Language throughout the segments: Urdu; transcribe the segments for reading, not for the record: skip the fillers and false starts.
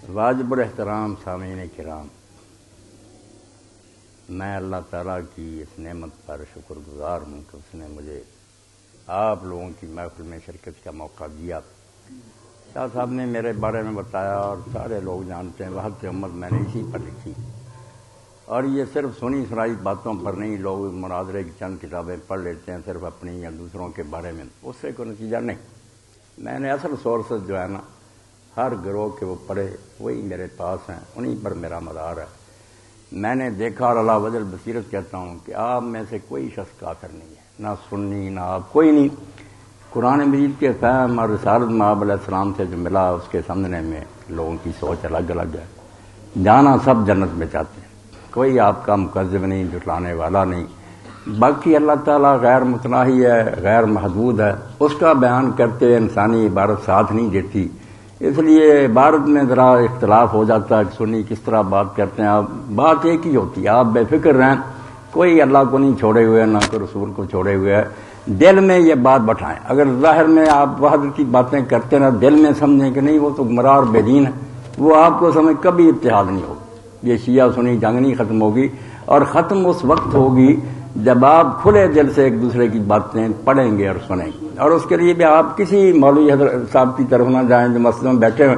واجب الاحترام سامعین کرام، میں اللہ تعالیٰ کی اس نعمت پر شکر گزار ہوں کہ اس نے مجھے آپ لوگوں کی محفل میں شرکت کا موقع دیا۔ شاہ صاحب نے میرے بارے میں بتایا اور سارے لوگ جانتے ہیں، وحدت امت میں نے اسی پر لکھی، اور یہ صرف سنی سنائی باتوں پر نہیں۔ لوگ مناظرے کی چند کتابیں پڑھ لیتے ہیں صرف اپنی یا دوسروں کے بارے میں، اس سے کوئی نتیجہ نہیں۔ میں نے اصل سورسز جو ہے نا ہر گروہ کے وہ پڑھے، وہی میرے پاس ہیں، انہی پر میرا مدار ہے۔ میں نے دیکھا اور اللہ وجل بصیرت کہتا ہوں کہ آپ میں سے کوئی شخص کافر نہیں ہے، نہ سنی نہ آپ، کوئی نہیں۔ قرآن مجید کے فہم اور رسالت مآب علیہ السلام سے جو ملا اس کے سامنے میں لوگوں کی سوچ الگ الگ ہے۔ جانا سب جنت میں چاہتے ہیں، کوئی آپ کا مکذب نہیں، جھٹلانے والا نہیں۔ باقی اللہ تعالیٰ غیر متناہی ہے، غیر محدود ہے، اس کا بیان کرتے انسانی عبارت ساتھ نہیں دیتی۔ اس لیے عبارت میں ذرا اختلاف ہو جاتا ہے کہ سنی کس طرح بات کرتے ہیں۔ آپ بات ایک ہی ہوتی ہے، آپ بے فکر رہیں، کوئی اللہ کو نہیں چھوڑے ہوئے نہ کوئی رسول کو چھوڑے ہوئے ہے۔ دل میں یہ بات بٹھائیں، اگر ظاہر میں آپ وحدت کی باتیں کرتے نا، دل میں سمجھیں کہ نہیں وہ تو گمراہ اور بے دین ہے، وہ آپ کو سمجھ کبھی اتحاد نہیں ہوگا۔ یہ شیعہ سنی جنگ نہیں ختم ہوگی، اور ختم اس وقت ہوگی جب آپ کھلے دل سے ایک دوسرے کی باتیں پڑھیں گے اور سنیں گے۔ اور اس کے لیے بھی آپ کسی مولوی حضرت صاحب کی طرف نہ جائیں جو مسجد میں بیٹھے ہوئے،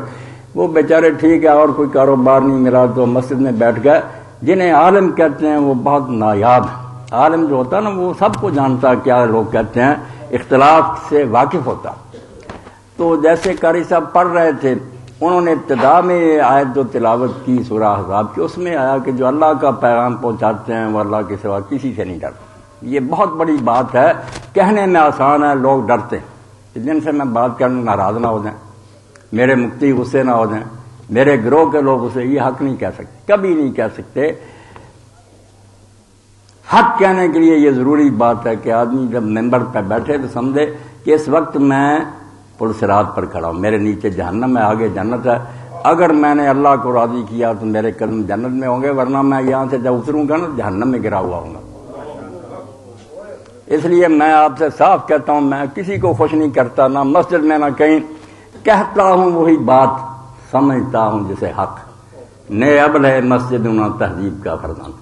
وہ بیچارے ٹھیک ہے اور کوئی کاروبار نہیں ملا تو مسجد میں بیٹھ گئے۔ جنہیں عالم کہتے ہیں وہ بہت نایاب ہے۔ عالم جو ہوتا ہے نا وہ سب کو جانتا کیا لوگ کہتے ہیں، اختلاف سے واقف ہوتا۔ تو جیسے قاری صاحب پڑھ رہے تھے، انہوں نے ابتدا میں آیت جو تلاوت کی سورہ احزاب کی، اس میں آیا کہ جو اللہ کا پیغام پہنچاتے ہیں وہ اللہ کے سوا کسی سے نہیں ڈرتے۔ یہ بہت بڑی بات ہے، کہنے میں آسان ہے، لوگ ڈرتے ہیں۔ جن سے میں بات کرنے ناراض نہ ہو جائیں، میرے مفتی غصے نہ ہو جائیں، میرے گروہ کے لوگ اسے یہ حق نہیں کہہ سکتے، کبھی نہیں کہہ سکتے۔ حق کہنے کے لیے یہ ضروری بات ہے کہ آدمی جب ممبر پہ بیٹھے تو سمجھے کہ اس وقت میں پل صراط پر کھڑا ہوں، میرے نیچے جہنم ہے، آگے جنت ہے۔ اگر میں نے اللہ کو راضی کیا تو میرے قدم جنت میں ہوں گے، ورنہ میں یہاں سے جب اتروں گا نا جہنم میں گرا ہوا ہوں گا۔ اس لیے میں آپ سے صاف کہتا ہوں، میں کسی کو خوش نہیں کرتا، نہ مسجد میں نہ کہیں، کہتا ہوں وہی بات، سمجھتا ہوں جسے حق۔ نے ابل ہے مسجد نہ تہذیب کا فرزند،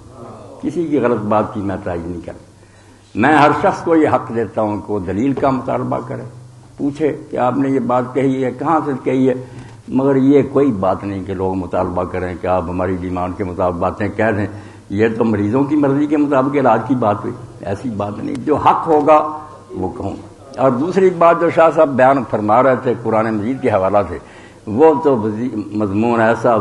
کسی کی غلط بات کی میں تائید نہیں کرتا۔ میں ہر شخص کو یہ حق دیتا ہوں کہ وہ دلیل کا مطالبہ کرے، پوچھے کہ آپ نے یہ بات کہی ہے کہاں سے کہی ہے، مگر یہ کوئی بات نہیں کہ لوگ مطالبہ کریں کہ آپ ہماری ڈیمانڈ کے مطابق باتیں کہہ دیں۔ یہ تو مریضوں کی مرضی کے مطابق علاج کی بات ہوئی، ایسی بات نہیں۔ جو حق ہوگا وہ کہوں گا۔ اور دوسری بات جو شاہ صاحب بیان فرما رہے تھے قرآن مجید کے حوالہ سے، وہ تو مضمون ایسا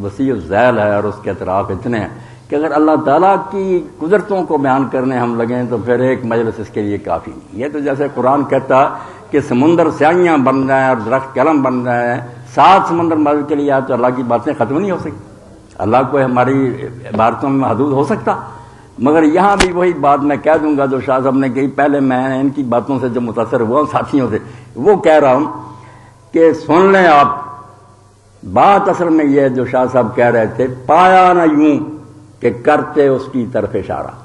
وسیع الذیل ہے اور اس کے اطراف اتنے ہیں کہ اگر اللہ تعالیٰ کی قدرتوں کو بیان کرنے ہم لگیں تو پھر ایک مجلس اس کے لیے کافی نہیں۔ یہ تو جیسے قرآن کہتا کہ سمندر سیاہیاں بن جائیں اور درخت قلم بن جائیں، 7 سمندر مدد کے لیے آئے تو اللہ کی باتیں ختم نہیں ہو سکتی۔ اللہ کو ہماری عبارتوں میں محدود ہو سکتا، مگر یہاں بھی وہی بات میں کہہ دوں گا جو شاہ صاحب نے کہی۔ پہلے میں ان کی باتوں سے جو متاثر ہوا ساتھیوں سے، وہ کہہ رہا ہوں کہ سن لیں آپ، بات اصل میں یہ جو شاہ صاحب کہہ رہے تھے، پایا نہ یوں کہ کرتے اس کی طرف اشارہ۔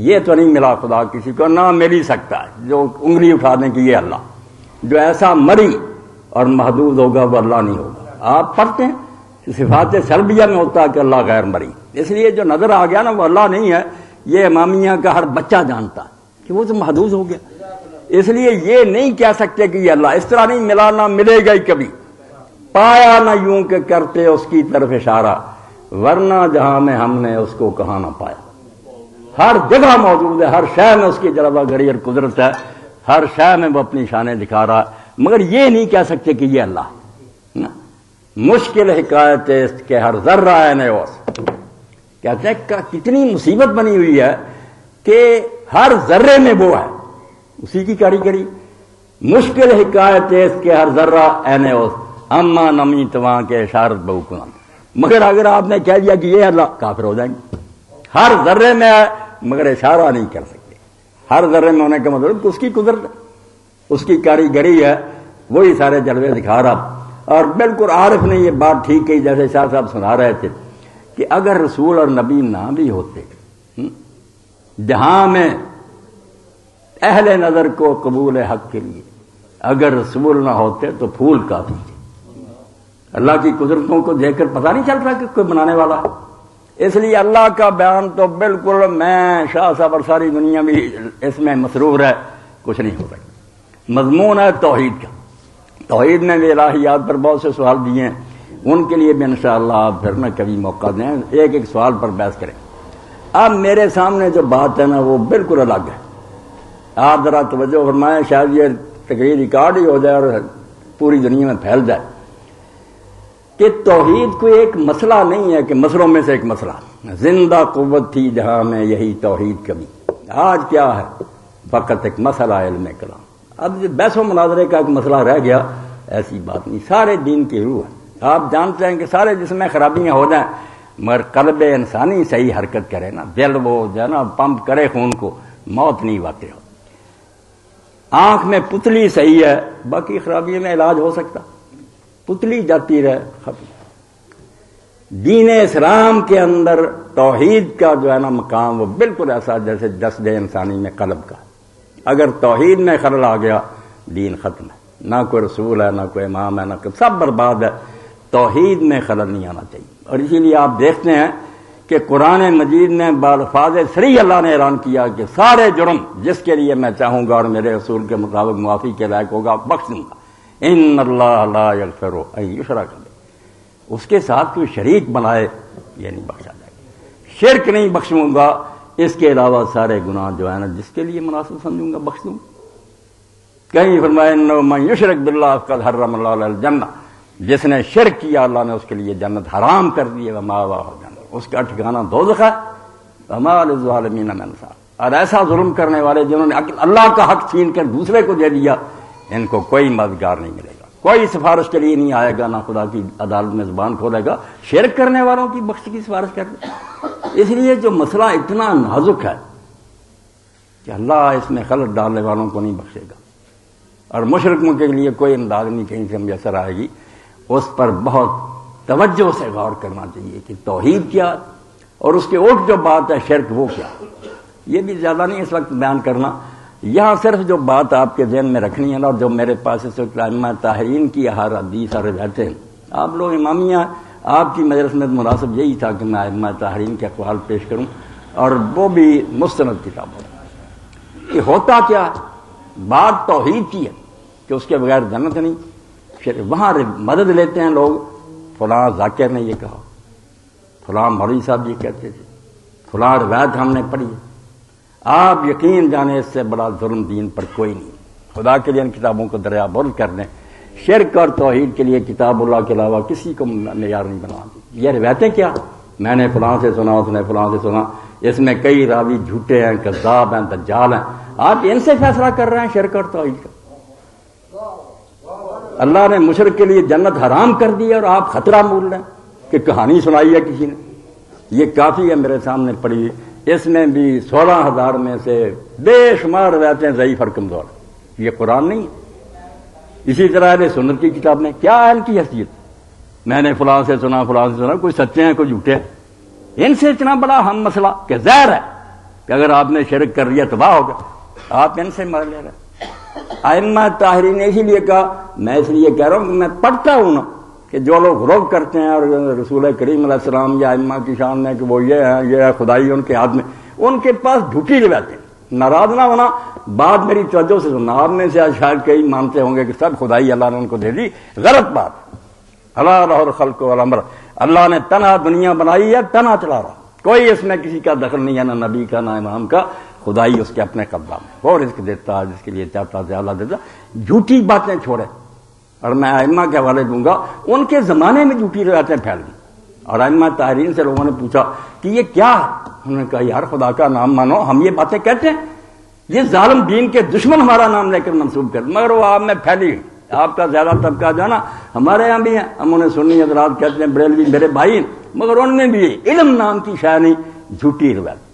یہ تو نہیں ملا خدا کسی کو، نہ مل ہی سکتا ہے جو انگلی اٹھا دیں کہ یہ اللہ۔ جو ایسا مری اور محدود ہوگا وہ اللہ نہیں ہوگا۔ آپ پڑھتے ہیں صفات سلبیہ میں ہوتا ہے کہ اللہ غیر مری، اس لیے جو نظر آ گیا نا وہ اللہ نہیں ہے۔ یہ امامیہ کا ہر بچہ جانتا ہے کہ وہ تو محدود ہو گیا، اس لیے یہ نہیں کہہ سکتے کہ یہ اللہ، اس طرح نہیں ملا، نہ ملے گا ہی کبھی۔ پایا نہ یوں کہ کرتے اس کی طرف اشارہ، ورنہ جہاں میں ہم نے اس کو کہاں نہ پایا۔ ہر جگہ موجود ہے، ہر شے میں اس کی جلوہ گری اور قدرت ہے، ہر شے میں وہ اپنی شانیں دکھا رہا ہے، مگر یہ نہیں کہہ سکتے کہ یہ اللہ۔ مشکل حکایت اس کے ہر ذرہ ہے نیوس، کہتے ہیں کتنی مصیبت بنی ہوئی ہے کہ ہر ذرے میں وہ ہے، اسی کی کاریگری۔ مشکل حکایت اس کے ہر ذرہ اے نیوس، اما نمی تواں کے اشارت بہو، مگر اگر آپ نے کہہ دیا کہ یہ اللہ، کافر ہو جائیں گے۔ ہر ذرے میں ہے مگر اشارہ نہیں کر سکتے۔ ہر ذرے میں ہونے کا مطلب اس کی قدرت، اس کی کاریگری ہے، وہی سارے جلوے دکھا رہا۔ اور بالکل عارف نے یہ بات ٹھیک کہی، جیسے شاہ صاحب سنا رہے تھے کہ اگر رسول اور نبی نہ بھی ہوتے، جہاں میں اہل نظر کو قبول حق کے لیے اگر رسول نہ ہوتے تو پھول کافی تھے۔ اللہ کی قدرتوں کو دیکھ کر پتہ نہیں چل رہا کہ کوئی بنانے والا ہے. اس لیے اللہ کا بیان تو بالکل میں شاہ صاحب اور ساری دنیا بھی اس میں مسرور ہے، کچھ نہیں ہو سکتا. مضمون ہے توحید کا. توحید میں بھی الہیات پر بہت سے سوال دیے ہیں، ان کے لیے بھی انشاءاللہ آپ پھر میں کبھی موقع دیں، ایک ایک سوال پر بحث کریں. اب میرے سامنے جو بات ہے نا وہ بالکل الگ ہے. آپ ذرا توجہ فرمائیں، شاید یہ تقریر ریکارڈ ہی ہو جائے اور پوری دنیا میں پھیل جائے کہ توحید کوئی ایک مسئلہ نہیں ہے کہ مسئلوں میں سے ایک مسئلہ. زندہ قوت تھی جہاں میں یہی توحید کبھی. آج کیا ہے؟ فقط ایک مسئلہ علم کلام. اب بحث و مناظرے کا ایک مسئلہ رہ گیا، ایسی بات نہیں. سارے دین کی روح ہے. آپ جانتے ہیں کہ سارے جس میں خرابیاں ہو جائیں مگر قلب انسانی صحیح حرکت کرے نا، دل وہ جو ہے نا پمپ کرے خون کو، موت نہیں واقع ہو. آنکھ میں پتلی صحیح ہے، باقی خرابیوں میں علاج ہو سکتا. پتلی جاتی رہے ختم. دین اسلام کے اندر توحید کا جو ہے نا مقام وہ بالکل ایسا جیسے جسد انسانی میں قلب کا. اگر توحید میں خلل آ گیا دین ختم ہے. نہ کوئی رسول ہے، نہ کوئی امام ہے، نہ کوئی، سب برباد ہے. توحید میں خلل نہیں آنا چاہیے. اور اسی لیے آپ دیکھتے ہیں کہ قرآن مجید نے بالفاظ صریح اللہ نے اعلان کیا کہ سارے جرم جس کے لیے میں چاہوں گا اور میرے اصول کے مطابق معافی کے لائق ہوگا بخش دوں گا. ان اللہ لا یغفر ان یشرک بہ. اس کے ساتھ کوئی شریک بنائے یہ نہیں بخشا جائے گا. شرک نہیں بخشوں گا، اس کے علاوہ سارے گناہ جو ہے نا جس کے لیے مناسب سمجھوں گا بخش دوں. کہیں فرمایا انہ من یشرک باللہ فقد حرم اللہ علیہ الجنہ. جس نے شرک کیا اللہ نے اس کے لیے جنت حرام کر دی ہے. ومأواہ الجنہ، اس کا ٹھکانہ دوزخ ہے. وما للظالمین من انصار. اور ایسا ظلم کرنے والے جنہوں نے اللہ کا حق چھین کر دوسرے کو دے دیا، ان کو کوئی مددگار نہیں ملے گا، کوئی سفارش کے لیے نہیں آئے گا، نہ خدا کی عدالت میں زبان کھولے گا. شرک کرنے والوں کی بخش کی سفارش کر دے. اس لیے جو مسئلہ اتنا نازک ہے کہ اللہ اس میں خلط ڈالنے والوں کو نہیں بخشے گا، اور مشرکوں کے لیے کوئی انداز نہیں کہیں سے میسر آئے گی. اس پر بہت توجہ سے غور کرنا چاہیے کہ توحید کیا اور اس کے الٹ جو بات ہے شرک وہ کیا. یہ بھی زیادہ نہیں اس وقت بیان کرنا. یہاں صرف جو بات آپ کے ذہن میں رکھنی ہے نا، اور جو میرے پاس اس وقت ائمہ طاہرین کی ہر حدیث اور روایتیں، آپ لوگ امامیہ آپ کی مجلس میں مناسب یہی تھا کہ میں ائمہ طاہرین کے اقوال پیش کروں، اور وہ بھی مستند کتابوں. کہ ہوتا کیا بات توحید کی ہے کہ اس کے بغیر جنت نہیں. وہاں مدد لیتے ہیں لوگ، فلاں ذاکر نے یہ کہا، فلاں مولوی صاحب یہ کہتے تھے، فلاں روایت ہم نے پڑھی. آپ یقین جانے اس سے بڑا ظلم دین پر کوئی نہیں. خدا کے لیے ان کتابوں کو دریا بند کر دیں. شرک اور توحید کے لیے کتاب اللہ کے علاوہ کسی کو معیار نہیں بنا دی. یہ روایتیں کیا، میں نے فلاں سے سنا، اس نے فلاں سے سنا، اس میں کئی راوی جھوٹے ہیں، کذاب ہیں، دجال ہیں. آپ ان سے فیصلہ کر رہے ہیں شرک اور توحید کا. اللہ نے مشرک کے لیے جنت حرام کر دی اور آپ خطرہ مول رہے ہیں کہ کہانی سنائی ہے کسی نے. یہ کافی ہے میرے سامنے پڑی. اس میں بھی 16,000 میں سے بے شمار روایتیں ضعیف اور کمزور. یہ قرآن نہیں ہے. اسی طرح ہے سنت کی کتاب میں کیا ہے ان کی حیثیت. میں نے فلاں سے سنا، فلاں سے سنا، کوئی سچے ہیں کوئی جھوٹے ہیں. ان سے اتنا بڑا ہم مسئلہ کہ ظاہر ہے کہ اگر آپ نے شرک کر لیا تباہ ہوگا. آپ ان سے مر لے رہے ہیں. ائمہ طاہرین نے اسی لیے کہا، میں اس لیے کہہ رہا ہوں کہ میں پڑھتا ہوں نا کہ جو لوگ غلو کرتے ہیں اور رسول کریم علیہ السلام یا ائمہ کی شان میں کہ وہ یہ ہے خدائی ان کے ہاتھ میں، ان کے پاس جھوٹی روایتیں. ناراض نہ ہونا، بات میری توجہ سے سننا. آپ میں سے شاید کئی مانتے ہوں گے کہ سب خدائی اللہ نے ان کو دے دی. غلط بات. اللہ لہ الخلق والامر. اللہ نے تنہا دنیا بنائی ہے، تنہا چلا رہا، کوئی اس میں کسی کا دخل نہیں ہے، نہ نبی کا نہ امام کا. خدائی اس کے اپنے قبضہ میں، وہ رزق دیتا ہے جس کے لیے چاہتا ہے اللہ دیتا. جھوٹی باتیں چھوڑے. اور میں ائمہ کے حوالے دوں گا، ان کے زمانے میں جھوٹی روایتیں پھیل گئی. اور ائمہ طاہرین سے لوگوں نے پوچھا کہ یہ کیا ہے؟ انہوں نے کہا یار خدا کا نام مانو، ہم یہ باتیں کہتے ہیں، یہ ظالم دین کے دشمن ہمارا نام لے کر منسوب کرتے، مگر وہ آپ میں پھیلی گئی. آپ کا زیادہ طبقہ جو ہے نا ہمارے یہاں بھی ہیں، ہم انہیں سنی حضرات کہتے ہیں، بریلوی میرے بھائی ہیں، مگر ان میں بھی علم نام کی شے نہیں، جھوٹی روایت.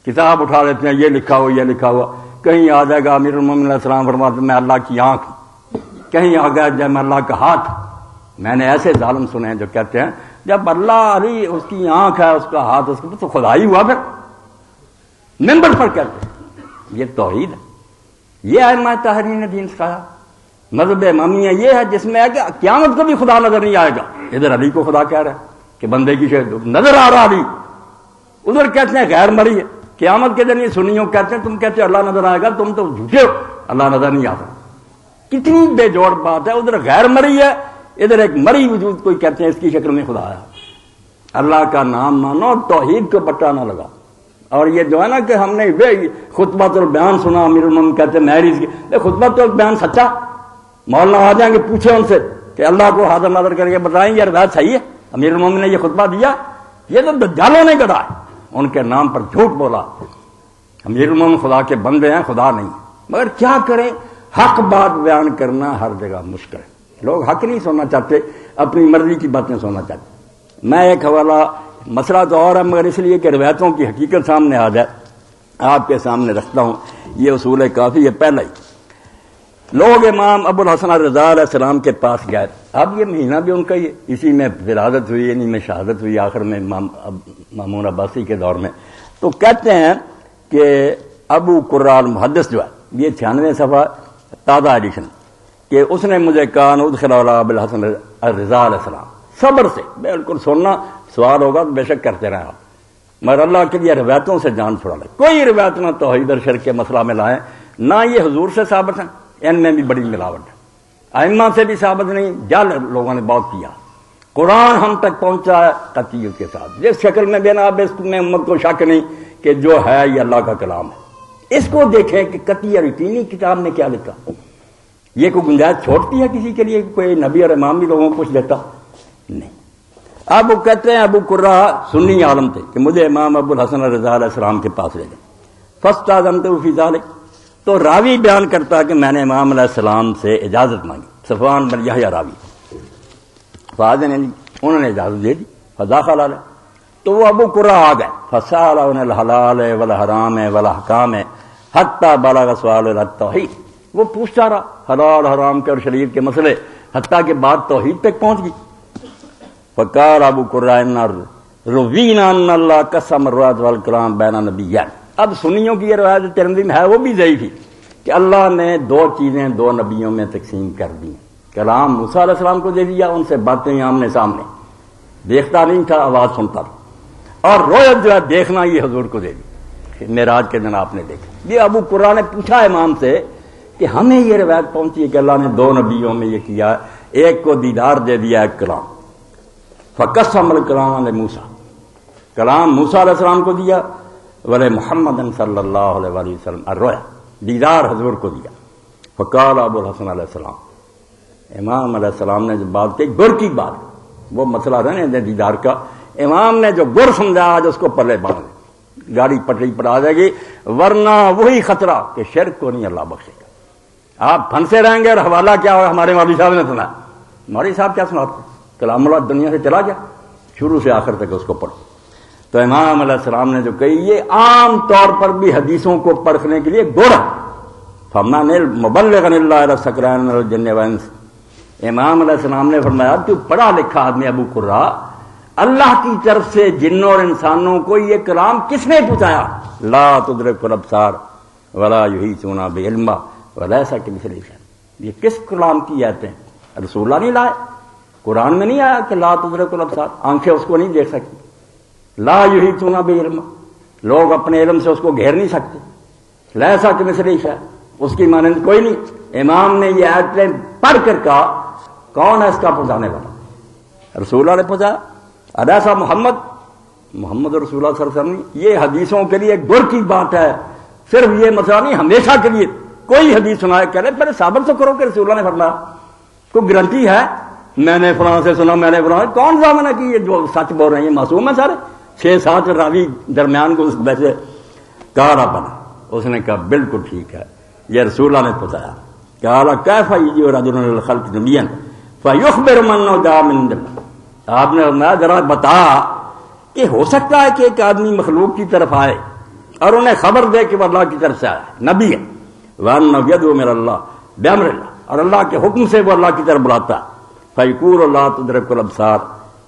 کتاب اٹھا لیتے ہیں، یہ لکھا ہوا یہ لکھا ہوا. کہیں آ جائے گا امیر المومنین علیہ السلام فرماتے میں اللہ کی آنکھ، کہیں آ گیا جب میں اللہ کا ہاتھ. میں نے ایسے ظالم سنے ہیں جو کہتے ہیں جب اللہ علی اس کی آنکھ ہے، اس کا ہاتھ، اس کا تو خدا ہی ہوا. پھر ممبر پر کہتے ہیں یہ توحید ہے. یہ ائمہ طاہرین نے دین سکھایا. مذہب امامیہ یہ ہے جس میں ہے کہ قیامت کو بھی خدا نظر نہیں آئے گا. ادھر علی کو خدا کہہ رہا ہے کہ بندے کی شکل نظر آ رہا علی, ادھر کہتے ہیں غیر مری ہے. قیامت کے دن یہ سنیوں کہتے ہیں, تم کہتے ہو اللہ نظر آئے گا, تم تو جھوٹے ہو, اللہ نظر نہیں آتا. کتنی بے جوڑ بات ہے. ادھر غیر مری ہے, ادھر ایک مری وجود کوئی کہتے ہیں اس کی شکل میں خدا ہے. اللہ کا نام مانو, توحید کو بٹا نہ لگا. اور یہ جو ہے نا کہ ہم نے خطبۃ البیان سنا, امیر المومنین کہتے ہیں محرز کی خطبۃ البیان سچا, مولانا آ جائیں گے پوچھے ان سے کہ اللہ کو حاضر نظر کر کے بتائیں یہ روایت صحیح ہے, امیر المومنین نے یہ خطبہ دیا, یہ تو دجالوں نے گڑھا ہے, ان کے نام پر جھوٹ بولا. امیر المومنین خدا کے بندے ہیں, خدا نہیں. مگر کیا کریں, حق بات بیان کرنا ہر جگہ مشکل ہے. لوگ حق نہیں سننا چاہتے, اپنی مرضی کی باتیں سننا چاہتے. میں ایک حوالہ, مسئلہ تو اور ہے مگر اس لیے کہ روایتوں کی حقیقت سامنے آ جائے آپ کے سامنے رکھتا ہوں. یہ اصول کافی ہے. پہلا ہی لوگ امام ابو الحسن رضا علیہ السلام کے پاس گئے. اب یہ مہینہ بھی ان کا ہی, اسی میں ولادت ہوئی, انہی میں شہادت ہوئی آخر میں مامون عباسی کے دور میں. تو کہتے ہیں کہ ابو قرال محدث جو ہے, یہ 96 صفحہ تازہ ایڈیشن, کہ اس نے مجھے کہا ادخل علی ابو الحسن رضا علیہ السلام. صبر سے بالکل سننا, سوال ہوگا تو بے شک کرتے رہیں آپ, مگر اللہ کے لیے روایتوں سے جان چھڑا لیں. کوئی روایت نہ توحید اور شرک کے مسئلہ میں لائیں, نہ یہ حضور سے ثابت ہیں, ان میں بھی بڑی ملاوٹ ہے. ائمہ سے بھی ثابت نہیں, جل لوگوں نے بہت کیا. قرآن ہم تک پہنچا ہے قطعیت کے ساتھ, جس شکل میں بنا اب اس میں امت کو شک نہیں کہ جو ہے یہ اللہ کا کلام ہے. اس کو دیکھیں کہ قطعی اور یقینی کتاب میں کیا لکھا. یہ کوئی گنجائش چھوڑتی ہے کسی کے لیے, کوئی نبی اور امام بھی لوگوں کو کچھ دیتا نہیں. اب وہ کہتے ہیں ابو قرہ سنی عالم تھے کہ مجھے امام ابو الحسن رضا علیہ السلام کے پاس لے گئے. فاستاذنت فی ذلک, تو راوی بیان کرتا کہ میں نے امام علیہ السلام سے اجازت مانگی. صفوان بن یحییٰ راوی, فاذن علی, انہوں نے اجازت دے دی. فداخل علیہ, تو وہ ابو قرہ آ گئے. فسأل عن الحلال والحرام والاحکام حتی بلغ سؤال التوحید, وہ پوچھتا رہا حلال حرام کے اور شریعت کے مسئلے, حتیٰ کہ بات توحید تک پہنچ گئی. فقال ابو قرہ ان روینا ان اللہ قسم الروایت والکلام بین نبیین. اب سنیوں کی یہ روایت ترمذی میں ہے, وہ بھی ضعیف ہی, کہ اللہ نے دو چیزیں دو نبیوں میں تقسیم کر دی. کلام موسیٰ علیہ السلام کو دے دیا, ان سے باتیں آمنے سامنے, دیکھتا نہیں تھا آواز سنتا تھا, اور رویت جو ہے دیکھنا یہ حضور کو دے دی, معراج کے دن آپ نے دیکھا. یہ ابو قرہ نے پوچھا امام سے کہ ہمیں یہ روایت پہنچی ہے کہ اللہ نے دو نبیوں میں یہ کیا, ایک کو دیدار دے دیا, ایک کلام. فقسم الکلام علی موسیٰ, کلام موسیٰ علیہ السلام کو دیا, ولی محمد صلی اللہ علیہ وسلم الرؤیا, دیدار حضور کو دیا. فقال ابو الحسن علیہ السلام, امام علیہ السلام نے جو بات کی گر کی بات, وہ مسئلہ رہنے دیں دیدار کا, امام نے جو گر سمجھا آج اس کو پلے باندھ دیں, گاڑی پٹری پر آ جائے گی, ورنہ وہی خطرہ کہ شرک کو نہیں اللہ بخشے گا. آپ پھنسے رہیں گے. اور حوالہ کیا ہوا, ہمارے مولوی صاحب نے سنا. مولوی صاحب کیا سناتے, کلام اللہ دنیا سے چلا گیا, شروع سے آخر تک اس کو پڑھو. تو امام علیہ السلام نے جو کہی, یہ عام طور پر بھی حدیثوں کو پرکھنے کے لیے گڑ. فمن المبلغ اللہ علی سکران الجن والانس, امام علیہ السلام نے فرمایا تو پڑھا لکھا آدمی ابو قرہ, اللہ کی طرف سے جنوں اور انسانوں کو یہ کلام کس نے پہنچایا؟ لا تدرک الابصار ولا یحیطون بعلم ولیس کمثلہ شیء. یہ کس کلام کی آیتیں ہیں؟ رسول اللہ نہیں لائے, قرآن میں نہیں آیا کہ لا تدرک الابصار, آنکھیں اس کو نہیں دیکھ سکتی. لا یحیطون بعلم, لوگ اپنے علم سے اس کو گھیر نہیں سکتے. لیس کمثلہ شیء, اس کی مانند کوئی نہیں. امام نے یہ آیتیں پڑھ کر کہا کون ہے اس کا پہنچانے والا؟ رسول اللہ نے پہنچایا. الیسا محمد رسول اللہ صلی اللہ علیہ وسلم. یہ حدیثوں کے لیے گر کی بات ہے. صرف یہ مسئلہ نہیں, ہمیشہ کے لیے کوئی حدیث سنائے کہہ رہے پہلے ثابت تو کرو کہ رسول اللہ نے فرمایا. کوئی گارنٹی ہے میں نے فلاں سے سنا, میں نے فلاں, کون ضامن ہے کہ یہ جو سچ بول رہے ہیں یہ معصوم ہے سارے؟ 6-7 راوی درمیان کو ویسے کہا بنا. اس نے کہا بالکل ٹھیک ہے, یہ رسول اللہ نے پہنچایا. قال کیف یجیء رجل للخلق نبیا فیخبر من جاء من عند اللہ. آپ نے فرمایا ذرا بتا کہ ہو سکتا ہے کہ ایک آدمی مخلوق کی طرف آئے اور انہیں خبر دے کہ وہ اللہ کی طرف سے آیا, نبی ہے. وَأَنَّهُ يَدْعُو مِنَ اللَّهِ بِأَمْرِ اللَّهِ, اور اللہ کے حکم سے وہ اللہ کی طرف بلاتا ہے. فَيَقُولُ لَا تُدْرِكُ الْأَبْصَارَ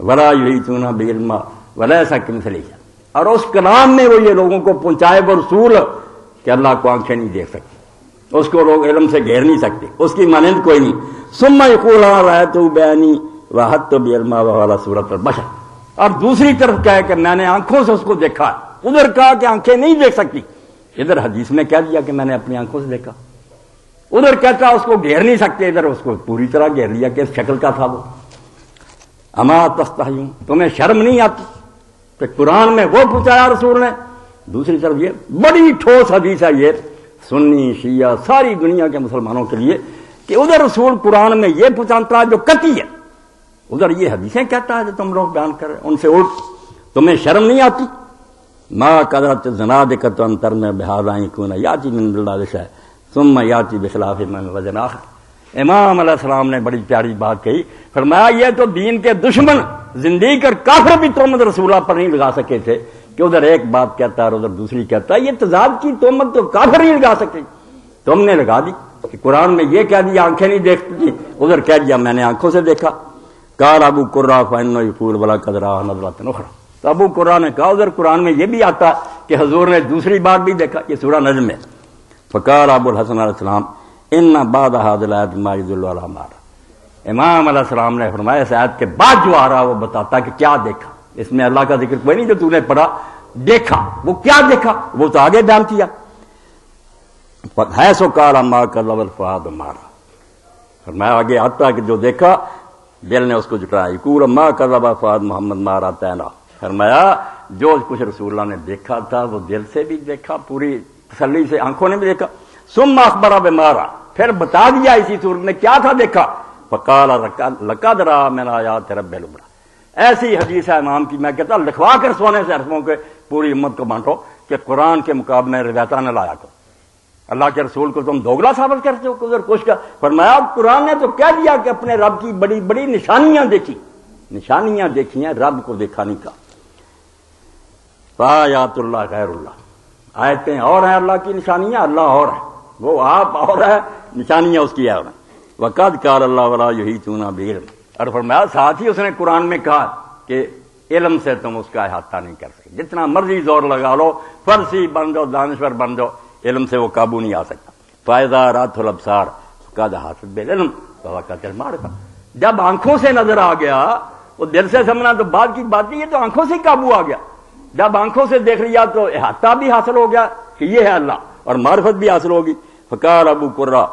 وَلَا يُحِيطُونَ بِعِلْمِهِ وَلَيْسَ كَمِثْلِهِ شَيْءٌ. اور اس کلام میں وہ یہ لوگوں کو پہنچائے وہ رسول کہ اللہ کو آنکھیں نہیں دیکھ سکتی, اس کو لوگ علم سے گھیر نہیں سکتے، اس کی مانند کوئی نہیں۔ ثم یقول رأیت بعینی وحدت بعلما والا سورۃ البشر، اور دوسری طرف کہا کہ میں نے آنکھوں سے اس کو دیکھا، ادھر کہا کہ آنکھیں نہیں دیکھ سکتی، ادھر حدیث میں کہہ دیا کہ میں نے اپنی آنکھوں سے دیکھا، ادھر کہتا اس کو گھیر نہیں سکتے، ادھر اس کو پوری طرح گھیر لیا کہ اس شکل کا تھا وہ۔ اما تستحیون، تمہیں شرم نہیں آتی کہ قرآن میں وہ پوچھا رسول نے؟ دوسری طرف یہ بڑی ٹھوس حدیث ہے یہ سنی شیعہ ساری دنیا کے مسلمانوں کے لیے کہ ادھر رسول قرآن میں یہ پہچانتا ہے جو قطعی ہے، ادھر یہ حدیثیں کہتا ہے جو تم لوگ بیان کر رہے ہیں ان سے الٹ۔ تمہیں شرم نہیں آتی؟ ما قدرت زنادقۃ ان ترمى بهذا يكون یاتی من اللہ شیء ثم یاتی بخلاف من وجن آخر۔ امام علیہ السلام نے بڑی پیاری بات کہی، فرمایا یہ تو دین کے دشمن زندگی اور کافر بھی تہمت رسول اللہ پر نہیں لگا سکے تھے کہ ادھر ایک بات کہتا ہے اور ادھر دوسری کہتا ہے، یہ تضاد کی تہمت تو کافر نہیں لگا سکے، تم نے لگا دی کہ قرآن میں یہ کہہ دیا آنکھیں نہیں دیکھتی، ادھر کہہ دیا میں نے آنکھوں سے دیکھا۔ قال ابو قرہ فانه يقول ولقد رأى نظرة اخرى، تو ابو قرہ نے کہا ادھر قرآن میں یہ بھی آتا کہ حضور نے دوسری بار بھی دیکھا، یہ سورہ نجم ہے۔ فقال ابو الحسن علیہ السلام ان بعد هذه الآيات ما يدل على ما رأى، امام علیہ السلام نے فرمایا اس آیت کے بعد جو آ رہا وہ بتاتا کہ کیا دیکھا، اس میں اللہ کا ذکر کوئی نہیں جو تو نے پڑھا دیکھا، وہ کیا دیکھا وہ تو آگے بیان کیا۔ ہے سو قال ما كذب الفؤاد ما رأى، فرمایا آگے آتا کہ جو دیکھا دل نے اس کو جھٹلایا، یقول ما كذب فؤاد محمد ما رأى عینا، فرمایا جو کچھ رسول اللہ نے دیکھا تھا وہ دل سے بھی دیکھا، پوری تسلی سے آنکھوں نے بھی دیکھا۔ ثم اخبر بما رأى، پھر بتا دیا اسی صورت میں کیا تھا دیکھا۔ فقال لقد رأى من آیات رب الکبریٰ، ایسی حدیث ہے امام کی، میں کہتا لکھوا کر سونے سے حرفوں کے پوری امت کو بانٹو کہ قرآن کے مقابلے میں روایتاں نہ لایا کرو، اللہ کے رسول کو تم دوگلا ثابت کرتے ہو ادھر کچھ کا۔ فرمایا قرآن نے تو کہہ دیا کہ اپنے رب کی بڑی بڑی نشانیاں دیکھی، نشانیاں دیکھی ہیں، رب کو دیکھا نہیں کا۔ فآیات اللہ غیر اللہ، آیتیں اور ہیں اللہ کی، نشانیاں اللہ اور ہے، وہ آپ اور ہے، نشانیاں اس کی ہے اور ہیں۔ وقد قال اللہ ولا یحیطون بعلم، اور فرمایا ساتھ ہی اس نے قرآن میں کہا کہ علم سے تم اس کا احاطہ نہیں کر سکتے، جتنا مرضی زور لگا لو، فرسی بن جاؤ، دانشور بن جاؤ، علم سے وہ قابو نہیں آ سکتا۔ فاذا رأت الابصار فقد احاطت بالعلم ووقعت المعرفہ، جب آنکھوں سے نظر آ گیا، وہ دل سے سمجھنا تو بعد کی بات نہیں، یہ تو آنکھوں سے قابو آ گیا، جب آنکھوں سے دیکھ لیا تو احاطہ بھی حاصل ہو گیا کہ یہ ہے اللہ، اور معرفت بھی حاصل ہوگی۔ فقال ابو قرہ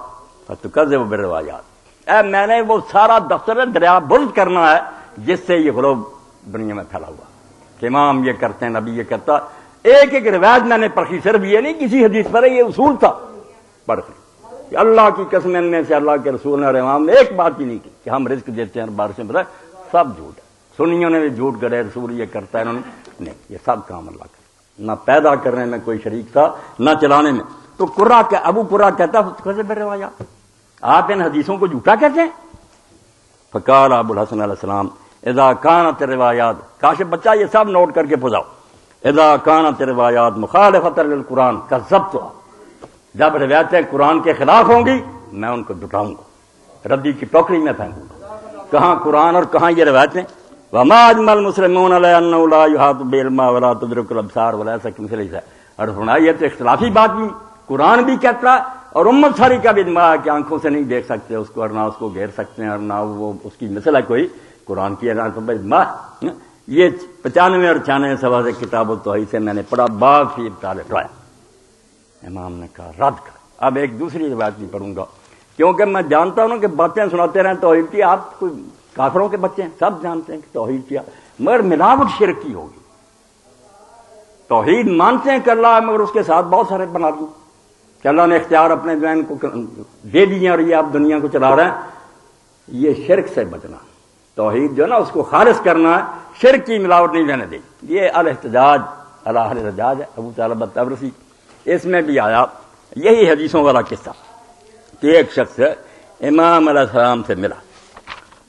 فتکذب بالروایات، اے میں نے وہ سارا دفتر دریا بلد کرنا ہے جس سے یہ غلو دنیا میں پھیلا ہوا کہ امام یہ کرتے ہیں، نبی یہ کرتا، ایک ایک روایت میں نے پرکھی، صرف یہ نہیں کسی حدیث پر یہ اصول تھا پرکھی کہ اللہ کی قسم میں سے اللہ کے رسول نے اور امام نے ایک بات ہی نہیں کی کہ ہم رزق دیتے ہیں بارشیں بتائیں، سب جھوٹ ہے، سنیوں نے بھی جھوٹ کرے، رسول یہ کرتا ہے انہوں نے نہیں، یہ سب کام اللہ کا، نہ پیدا کرنے میں کوئی شریک تھا نہ چلانے میں۔ تو قرہ کہ ابو قرہ کہتا کذب بالروایات، آپ ان حدیثوں کو جھوٹا کہتے ہیں۔ فقال ابو الحسن علیہ السلام اذا كانت الروایات، کاشف بچہ یہ سب نوٹ کر کے پوچھاؤ، اذا كانت الروایات مخالفۃ للقرآن کذبتها، جب روایتیں قرآن کے خلاف ہوں گی میں ان کو جھٹاؤں گا، ردی کی ٹوکری میں پھینکوں گا، کہاں قرآن اور کہاں یہ روایتیں۔ وما اجمع المسلمون علی انه لا يحاط بعلم ولا تدرك الابصار وليس كمثله شيء، اور فرمایا یہ تو اختلافی بات نہیں، قرآن بھی کہتا اور امت ساری کا بھی اجماع ہے کہ آنکھوں سے نہیں دیکھ سکتے اس کو، اور نہ اس کو گھیر سکتے ہیں، اور نہ وہ اس کی مثل ہے کوئی، قرآن کی اجماع۔ یہ 95 اور 96 صفحہ سے کتاب التوحید سے میں نے پڑھا، باب فی ابطال الرائے، امام نے کہا رد کر۔ اب ایک دوسری روایت نہیں پڑھوں گا کیونکہ میں جانتا ہوں کہ باتیں سناتے رہیں توحید کی، آپ کوئی کافروں کے بچے ہیں، سب جانتے ہیں کہ توحید کیا، مگر ملاوٹ شرک کی ہوگی۔ توحید مانتے ہیں کہ اللہ ہے، مگر اس کے ساتھ بہت سارے بنا دوں کہ اللہ نے اختیار اپنے ذہن کو دے دیے اور یہ آپ دنیا کو چلا رہے ہیں، یہ شرک سے بچنا، توحید جو ہے نا اس کو خالص کرنا ہے، شرک کی ملاوٹ نہیں لینے دیں۔ یہ الاحتجاج علی اہل الحجاج ہے، ابو طالب الطبرسی، اس میں بھی آیا یہی حدیثوں والا قصہ کہ ایک شخص امام علیہ السلام سے ملا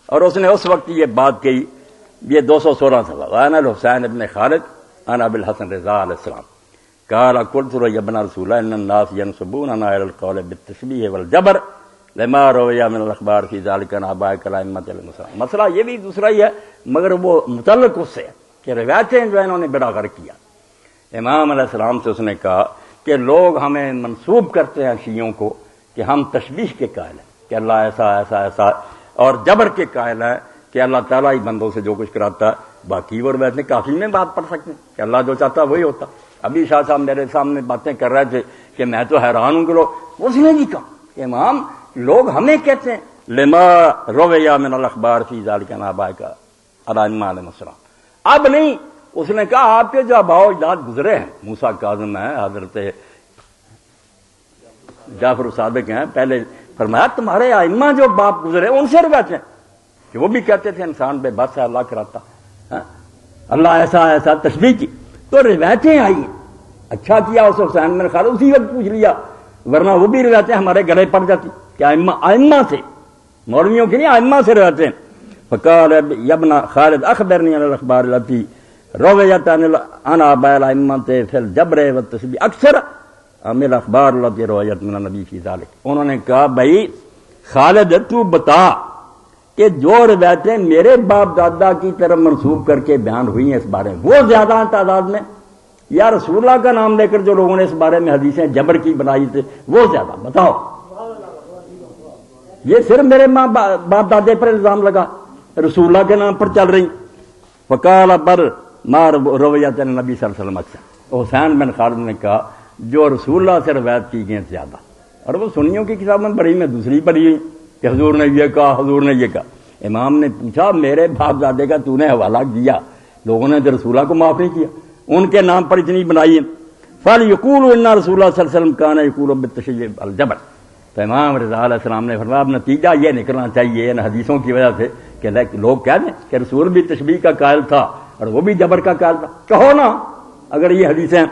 اور اس نے اس وقت یہ بات کہی، یہ 216 صفحہ، وانا الحسین ابن خالد انا ابو الحسن رضا علیہ السلام قال قلت له يا ابن رسول الله ان الناس ينسبوننا الى القول بالتشبيه والجبر لما روي من الاخبار في ذلك عن ابائك الائمه المسلمين، مسئلہ یہ بھی دوسرا ہی ہے مگر وہ متعلق اس سے کہ روایتیں جو انہوں نے بڑا غرق کیا۔ امام علیہ السلام سے اس نے کہا کہ لوگ ہمیں منسوب کرتے ہیں شیعوں کو کہ ہم تشبیہ کے قائل ہیں کہ اللہ ایسا ایسا ایسا، اور جبر کے قائل ہیں کہ اللہ تعالیٰ ہی بندوں سے جو کچھ کراتا ہے، باقی اور ویسے کافی میں بات پڑھ سکتے ہیں کہ اللہ جو چاہتا ہے وہی ہوتا۔ ابھی شاہ صاحب میرے سامنے باتیں کر رہے تھے کہ میں تو حیران ہوں کہ لوگ، اس نے بھی کہا کہ امام لوگ ہمیں کہتے ہیں لما رویا من الاخبار فی ذلک آبائک الائمہ علیہم السلام، اب نہیں، اس نے کہا آپ کے جو آباء و اجداد گزرے ہیں، موسیٰ کاظم ہیں، حضرت جعفر صادق ہیں، پہلے فرمایا تمہارے ائمہ جو باپ گزرے ان سے روایت ہیں کہ وہ بھی کہتے تھے انسان بے بس ہے اللہ کراتا، اللہ ایسا ایسا تشبیہ کی، تو روایتیں آئی ہیں۔ اچھا کیا اس حسین بن خالد اسی وقت پوچھ لیا، ورنہ وہ بھی روایتیں ہمارے گلے پڑ جاتی کہ ائمہ سے، مولویوں کی نہیں، ائمہ سے روایتیں۔ فقال یا ابن خالد اخبرنی عن الاخبار التي رویت عن آباء الائمہ فی الجبر والتشبیہ اکثر من الاخبار التي رویت من النبی فی ذلک۔ انہوں نے کہا بھائی خالد تو بتا کہ جو روایتیں میرے باپ دادا کی طرف منسوب کر کے بیان ہوئی ہیں اس بارے میں وہ زیادہ ہیں تعداد میں، یا رسول اللہ کا نام لے کر جو لوگوں نے اس بارے میں حدیثیں جبر کی بنائی تھے وہ زیادہ، بتاؤ۔ یہ صرف میرے ماں باپ دادے پر الزام لگا، رسول اللہ کے نام پر چل رہی۔ فقال بر ما رویت نبی صلی اللہ علیہ وسلم اکثر، حسین بن خالد نے کہا جو رسول اللہ سے روایت کی گئی زیادہ، اور وہ سنیوں کی کتاب میں پڑھی، میں دوسری پڑھی ہوئی کہ حضور نے یہ کہا، حضور نے یہ کہا۔ امام نے پوچھا میرے باپ دادے کا تو نے حوالہ دیا، لوگوں نے تو رسول اللہ کو معاف نہیں کیا، ان کے نام پر اتنی بنائی ہے۔ فَلْيَقُولُوا إِنَّ رسول اللہ صلی اللہ علیہ وسلم كَانَ يَقُولُ بِالتَّشْبِيهِ الْجَبْرِ، تو امام رضا علیہ السلام نے فرمایا اب نتیجہ یہ نکلنا چاہیے ان حدیثوں کی وجہ سے کہ لوگ کہہ دیں کہ رسول بھی تشبیہ کا قائل تھا اور وہ بھی جبر کا قائل تھا، کہو نا اگر یہ حدیثیں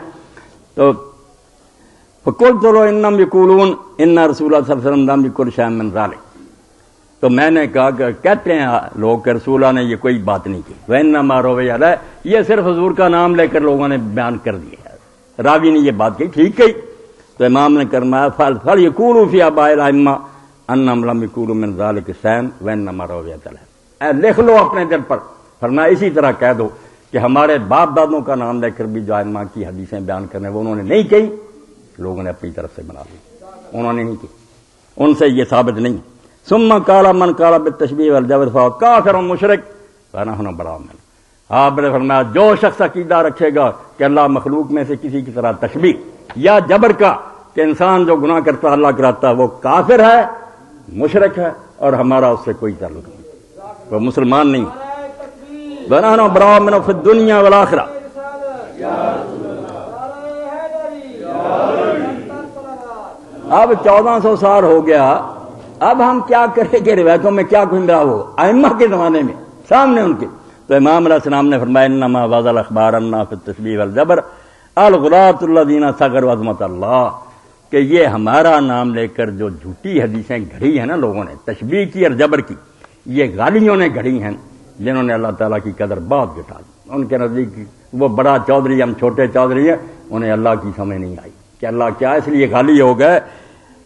تو فَقُلْتُ لَهُ إِنَّهُمْ يَقُولُونَ إِنَّ رسول اللہ صلی اللہ علیہ وسلم لم يقل شيئا من ذلك، تو میں نے کہا کہ کہتے ہیں لوگ کہ رسول اللہ نے یہ کوئی بات نہیں کی، وَإِنَّمَا رُوِيَ عَلَيْهِ، یہ صرف حضور کا نام لے کر لوگوں نے بیان کر دیا ہے، راوی نے یہ بات کہی، ٹھیک کہی۔ تو امام نے فرمایا فَلْيَقُولُوا فِي آبَاءِ الْأَئِمَّةِ أَنَّهُمْ لَمْ يَقُولُوا مِنْ ذَلِكَ شَيْئًا وَإِنَّمَا رُوِيَ عَلَيْهِ، لکھ لو اپنے دل پر، فرمایا اسی طرح کہہ دو کہ ہمارے باپ دادوں کا نام لے کر بھی جو ائمہ کی حدیثیں بیان کرنے وہ انہوں نے نہیں کہی، لوگوں نے اپنی طرف سے بنا لی، انہوں نے نہیں کی، ان سے یہ ثابت نہیں۔ ثم قال من قال بالتشبیہ والجبر فهو کافر مشرک ونحن براء منہ، آپ نے فرمایا جو شخص عقیدہ رکھے گا کہ اللہ مخلوق میں سے کسی کی طرح تشبیہ یا جبر کا کہ انسان جو گناہ کرتا ہے اللہ کراتا ہے وہ کافر ہے، مشرک ہے، اور ہمارا اس سے کوئی تعلق نہیں، وہ مسلمان نہیں۔ ونحن براء منہ فی الدنیا والآخرہ۔ اب 1400 سال ہو گیا، اب ہم کیا کریں کہ روایتوں میں کیا گنجا ہو ائمہ کے زمانے میں سامنے ان کے۔ تو امام علیہ السلام نے فرمایا انما وضع الاخبار انا فی التشبیہ والجبر الغلاۃ الذین صغروا عظمت اللہ، کہ یہ ہمارا نام لے کر جو جھوٹی حدیثیں گھڑی ہیں نا لوگوں نے تشبیہ کی اور جبر کی، یہ غالیوں نے گھڑی ہیں جنہوں نے اللہ تعالیٰ کی قدر بہت گھٹا دی، ان کے نزدیک وہ بڑا چودھری ہم چھوٹے چودھری ہیں، انہیں اللہ کی سمجھ نہیں آئی کہ اللہ کیا، اس لیے غالی ہو گئے۔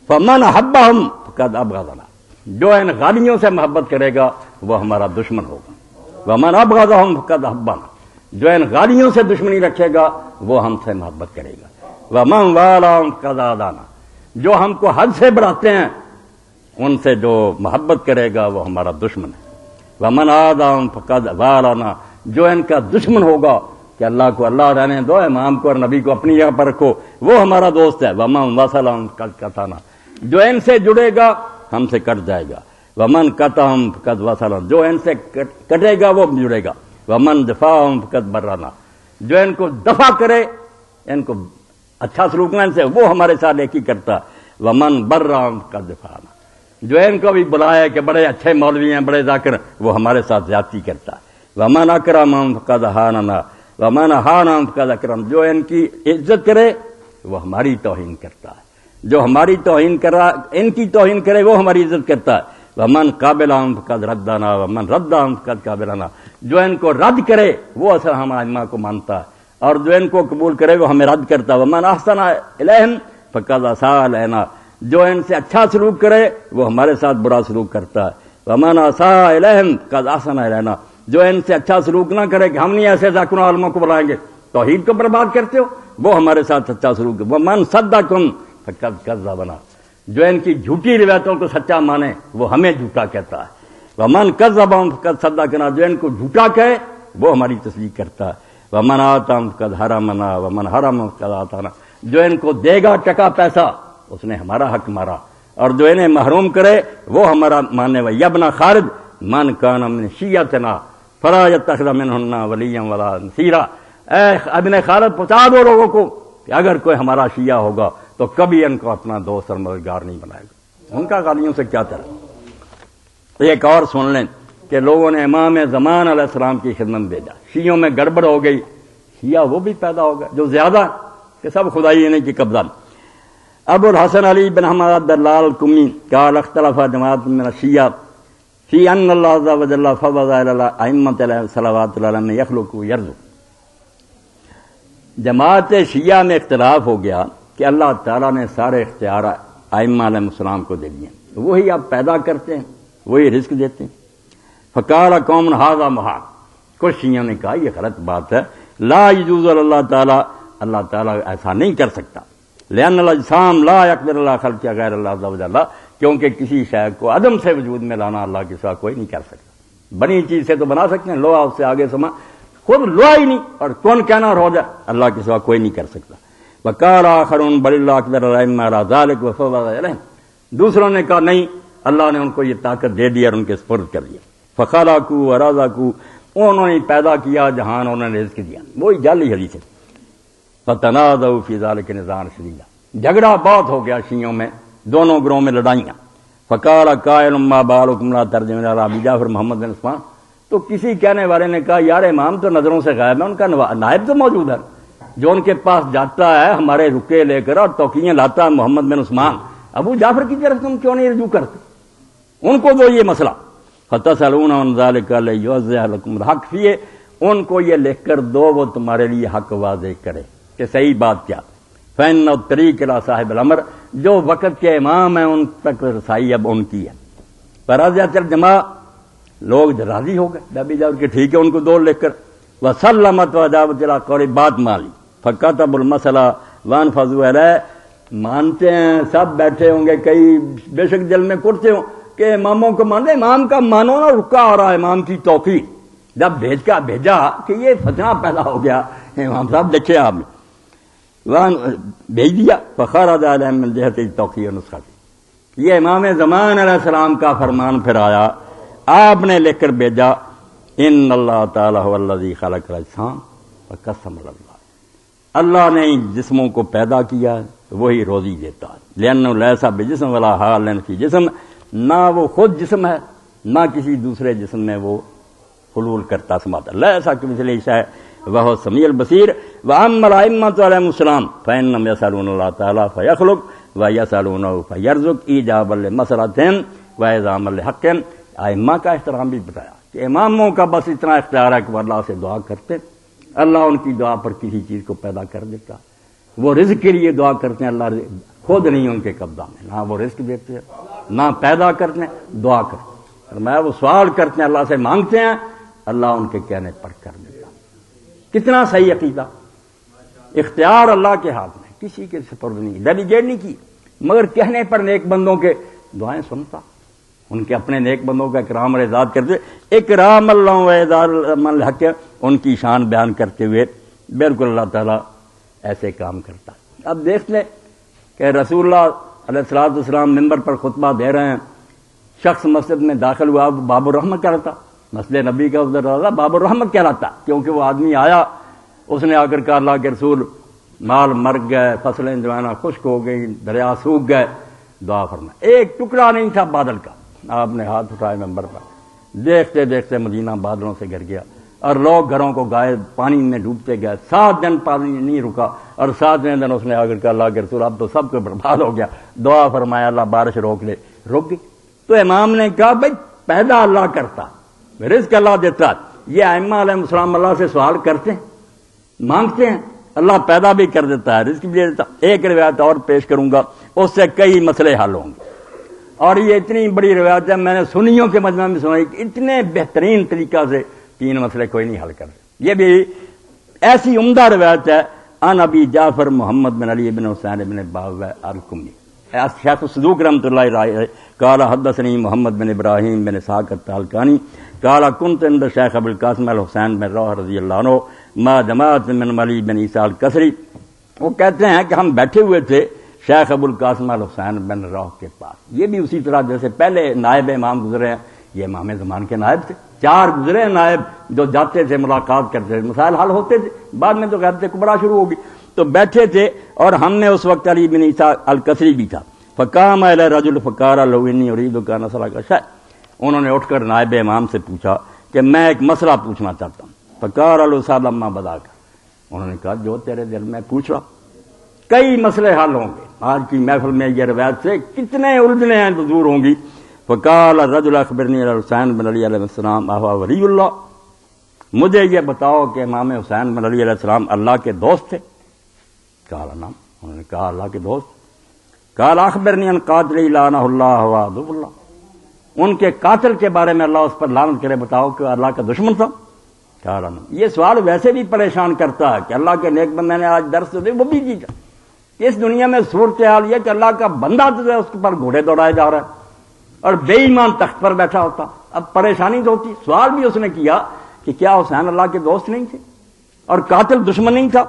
فمن احبہم فقد ابغضنا، جو ان غالیوں سے محبت کرے گا وہ ہمارا دشمن ہوگا، ومن ابغضہم فقد احبنا، جو ان غالیوں سے دشمنی رکھے گا وہ ہم سے محبت کرے گا، ومن والاہم فقد عادانا، جو ہم کو حد سے بڑھاتے ہیں ان سے جو محبت کرے گا وہ ہمارا دشمن ہے، ومن عاداہم فقد والانا، جو ان کا دشمن ہوگا کہ اللہ کو اللہ رہنے دو، امام کو اور نبی کو اپنی جگہ پر رکھو، وہ ہمارا دوست ہے، ومن وصلہم فقد قطعنا، جو ان سے جڑے گا ہم سے کٹ جائے گا، ومن قطعہم فقد وصلہم، جو ان سے کٹے گا وہ جڑے گا، ومن دفعہم فقد برنا، جو ان کو دفع کرے، ان کو اچھا سلوک ان سے، وہ ہمارے ساتھ نیکی کرتا، ومن برہم فقد دفعنا، جو ان کو بھی بلائے کہ بڑے اچھے مولوی ہیں بڑے ذاکر، وہ ہمارے ساتھ زیادتی کرتا، ومن اکرمہم فقد اہاننا ومن اہانہم فقد اکرم، جو ان کی عزت کرے وہ ہماری توہین کرتا ہے، جو ہماری توہین کرا ان کی توہین کرے وہ ہماری عزت کرتا ہے، ومن قابلہم فقد ردنا ومن ردہم فقد قابلنا، جو ان کو رد کرے وہ اصل ہم ائمہ کو مانتا ہے، اور جو ان کو قبول کرے وہ ہمیں رد کرتا ہے، ومن احسن الیہم فقد اساء الینا، جو ان سے اچھا سلوک کرے وہ ہمارے ساتھ برا سلوک کرتا ہے، ومن اساء الیہم فقد احسن الینا، جو ان سے اچھا سلوک نہ کرے کہ ہم نہیں ایسے ذاکروں عالموں کو بلائیں گے، توحید کو برباد کرتے ہو، وہ ہمارے ساتھ اچھا سلوک، ومن صدقکم فقد کذبنا، جو ان کی جھوٹی روایتوں کو سچا مانے وہ ہمیں جھوٹا کہتا ہے، ومن کذبہم فقد صدقنا، جو ان کو جھوٹا کہے وہ ہماری تصدیق کرتا ہے، ومن آتاہم فقد حرمنا ومن حرمہم فقد آتانا، جو ان کو دے گا ٹکا پیسہ اس نے ہمارا حق مارا، اور جو انہیں محروم کرے وہ ہمارا مانے و یبنا خالد من کان من شیعتنا فلا یتخذ منہن ولیا ولا نصیرا، اے ابن خالد پہنچا دو لوگوں کو کہ اگر کوئی ہمارا شیعہ ہوگا تو کبھی ان کو اپنا دوست اور مددگار نہیں بنائے گا، ان کا غالیوں سے کیا طرح۔ ایک اور سن لیں کہ لوگوں نے امام زمان علیہ السلام کی خدمت میں بھیجا، شیعوں میں گڑبڑ ہو گئی، شیعہ وہ بھی پیدا ہو گئے جو زیادہ کہ سب خدائی انہیں کی قبضہ۔ ابو الحسن علی بن حماد دلال کمی قال اختلف جماعت من الشیعہ فی ان اللہ عز وجل فوض الی ائمۃ صلوات اللہ علیہم یخلق یرزق، جماعت شیعہ میں اختلاف ہو گیا کہ اللہ تعالیٰ نے سارے اختیار ائمہ علیہ السلام کو دے دیے، وہی آپ پیدا کرتے ہیں وہی رزق دیتے ہیں۔ فقال قوم ھذا محال، کچھ شیعوں نے کہا یہ غلط بات ہے، لا یجوز اللہ تعالیٰ، اللہ تعالیٰ ایسا نہیں کر سکتا، لأن الاجسام لا يقدر اللہ خلق غیر اللہ عز وجل، کیونکہ کسی شے کو عدم سے وجود میں لانا اللہ کے سوا کوئی نہیں کر سکتا، بنی چیز سے تو بنا سکتے ہیں، لوہا اس سے آگے سما، خود لوہا ہی نہیں اور کون کہنا اور ہو جائے، اللہ کے سوا کوئی نہیں کر سکتا۔ وقال آخرون بل اللہ اقدر الائمہ علی ذلک وفوض الیہم، دوسروں نے کہا نہیں اللہ نے ان کو یہ طاقت دے دی اور ان کے سپرد کر دیا۔ فخلقوا ورزقوا، انہوں نے پیدا کیا جہان، انہوں نے رزق دیا، وہی جعلی حدیث ہے۔ فتنازعوا فی ذلک نزاعا شدیدا، جھگڑا بہت ہو گیا شیعوں میں، دونوں گروہوں میں لڑائیاں۔ فقال قائل ما بالکم لا ترجمون الی ابی جعفر محمد بن عثمان، تو کسی کہنے والے نے کہا یار امام تو نظروں سے غائب ہے، ان کا نائب تو موجود ہے جو ان کے پاس جاتا ہے ہمارے رکے لے کر اور توقییں لاتا ہے، محمد بن عثمان، ابو جعفر کی طرف تم کیوں نہیں رجوع کرتے؟ ان کو دو یہ مسئلہ، فتسألون عن ذلک لیوضح لکم الحق فیہ، ان کو یہ لکھ کر دو وہ تمہارے لیے حق واضح کرے کہ صحیح بات کیا۔ فإن الطریق الی صاحب الامر، جو وقت کے امام ہیں ان تک رسائی اب ان کی ہے۔ فرضیت الجماع، لوگ راضی ہو گئے ابی جعفر کہ ٹھیک ہے ان کو دو لکھ کر، وسلمت وجابت الی قول، بات مان لی، فکتب المسئلہ وانفذوا الیہ، مانتے ہیں سب بیٹھے ہوں گے، کئی بے شک دل میں کرتے ہوں کہ اماموں کو مان لیں، امام کا مانو نا، رکا آ رہا ہے امام کی توقیر، جب بھیجا کہ یہ فتنہ پیدا ہو گیا، امام صاحب دیکھیں آپ نے بھیج دیا، فخرج علیہم من جہت توقیر نسخہ، یہ امام زمان علیہ السلام کا فرمان پھر آیا، آپ نے لکھ کر بھیجا، ان اللہ تعالیٰ هو الذی خلق الاجسام وقسم اللہ، اللہ نے جسموں کو پیدا کیا ہے وہی روزی دیتا ہے، لأنہ لیس بجسم ولا حال فی جسم، نہ وہ خود جسم ہے نہ کسی دوسرے جسم میں وہ حلول کرتا سماتا، لیسا کمثلہ شیء وہو السمیع البصیر۔ واما الائمۃ علیہم السلام فانہم یسألون اللہ تعالیٰ فیخلق ویسألونہ فیرزق ایجابا لمسألتہم واعظاما لحقہم، ائمہ کا احترام بھی بتایا کہ اماموں کا بس اتنا اختیار ہے کہ وہ اللہ سے دعا کرتے، اللہ ان کی دعا پر کسی چیز کو پیدا کر دیتا، وہ رزق کے لیے دعا کرتے ہیں، اللہ خود نہیں ان کے قبضہ میں، نہ وہ رزق دیتے ہیں نہ پیدا کرتے ہیں، دعا کرتے ہیں، میں وہ سوال کرتے ہیں اللہ سے مانگتے ہیں، اللہ ان کے کہنے پر کر دیتا۔ کتنا صحیح عقیدہ، اختیار اللہ کے ہاتھ میں، کسی کے سپرد نہیں، ڈیلیگیٹ نہیں کی، مگر کہنے پر نیک بندوں کے دعائیں سنتا، ان کے اپنے نیک بندوں کا اکرام اور اعزاز کرتے ہوئے، اکرام اللہ و اعزاز من الحق، ان کی شان بیان کرتے ہوئے بالکل اللہ تعالیٰ ایسے کام کرتا۔ اب دیکھ لیں کہ رسول اللہ علیہ الصلوۃ والسلام ممبر پر خطبہ دے رہے ہیں، شخص مسجد میں داخل ہوا، باب الرحمت کہلاتا، مسجد نبی کا ادھر رہا باب الرحمت کہلاتا، کیونکہ وہ آدمی آیا، اس نے آ کر کہا اللہ کے رسول مال مر گئے، فصلیں جو ہے نا خشک ہو گئی، دریا سوکھ گئے، دعا فرمائے، ایک ٹکڑا نہیں تھا بادل کا، آپ نے ہاتھ اٹھائے ممبر پر، دیکھتے دیکھتے مدینہ بادلوں سے گھر گیا اور لوگ گھروں کو گائے پانی میں ڈوبتے گئے، 7 دن پانی نہیں رکا، اور 7ویں دن اس نے آ کر کہا اللہ کے رسول اب تو سب کو برباد ہو گیا، دعا فرمایا اللہ بارش روک لے، رک گئی۔ تو امام نے کہا بھائی پیدا اللہ کرتا، رزق اللہ دیتا، یہ ائمہ علیہ السلام اللہ سے سوال کرتے ہیں، مانگتے ہیں، اللہ پیدا بھی کر دیتا ہے، رزق بھی دے دیتا۔ ایک روایت اور پیش کروں گا، اس سے کئی مسئلے حل ہوں گے، اور یہ اتنی بڑی روایت ہے، میں نے سنیوں کے مجمع میں سنائی، اتنے بہترین طریقہ سے 3 مسئلے کوئی نہیں حل کر سکتے۔ یہ بھی ایسی عمدہ روایت ہے، ان ابی جعفر محمد بن علی بن حسین بن باوہ الکمی، شیخ صدوق رحمۃ اللہ علیہ قال حدثني محمد بن ابراہیم بن اسحاق الطالقانی قال كنت عند شیخ ابو القاسم الحسین بن روح رضی اللہ عنہ ما جماعت من علی بن عیسیٰ الکسری. وہ کہتے ہیں کہ ہم بیٹھے ہوئے تھے شیخ ابو القاسم الحسین بن روح کے پاس. یہ بھی اسی طرح جیسے پہلے نائب امام گزرے ہیں، یہ امام زمان کے نائب تھے، 4 گزرے نائب جو جاتے تھے ملاقات کرتے تھے، مسائل حل ہوتے تھے. بعد میں تو غیبت کبریٰ شروع ہوگی. تو بیٹھے تھے اور ہم نے اس وقت علی بن عیسیٰ الکسری بھی تھا. فقام الی رجل فقال لو انی اريد ان اسالک شیء. انہوں نے اٹھ کر نائب امام سے پوچھا کہ میں ایک مسئلہ پوچھنا چاہتا ہوں. فقال له سال ما بداک. انہوں نے کہا جو تیرے دل میں پوچھ رہا. کئی مسئلے حل ہوں گے. آج کی محفل میں یہ روایت سے کتنے الجھنے ہیں تو دور ہوں گی. فقال الرجل اخبرنی الحسین بن علی علیہ السلام اہو ولی اللہ. مجھے یہ بتاؤ کہ امام حسین بن علی علیہ السلام اللہ کے دوست تھے؟ قال نعم. انہوں نے کہا اللہ کے دوست. قال اخبرنی ان قاتل لعنہ اللہ و عدو اللہ. ان کے قاتل کے بارے میں اللہ اس پر لعنت کرے بتاؤ کہ اللہ کا دشمن تھا. قال نعم. یہ سوال ویسے بھی پریشان کرتا ہے کہ اللہ کے نیک بندے نے آج درس دے وہ بھی جیتا. اس دنیا میں صورتحال یہ کہ اللہ کا بندہ تو ہے اس کے پر گھوڑے دوڑائے جا رہا ہے اور بے ایمان تخت پر بیٹھا ہوتا. اب پریشانی تو ہوتی. سوال بھی اس نے کیا کہ کیا حسین اللہ کے دوست نہیں تھے اور قاتل دشمن نہیں تھا؟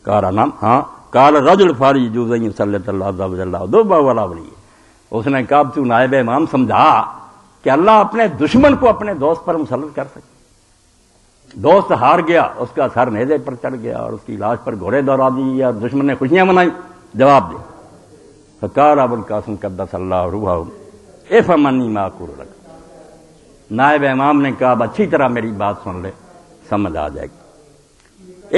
قال نعم. ہاں. قال رجل فاری جو صلی اللہ عز وجل دوبا والا ولی. اس نے کہا تو نائب امام سمجھا کہ اللہ اپنے دشمن کو اپنے دوست پر مسلط کر سکے. دوست ہار گیا، اس کا سر نیزے پر چڑھ گیا اور اس کی لاش پر گھوڑے دوڑا دی اور دشمن نے خوشیاں منائی. جواب دے. فقال ابو القاسم قدس اللہ روحہ افهمنی ما اقول لک. نائب امام نے کہا اچھی طرح میری بات سن لے، سمجھ آ جائے گی.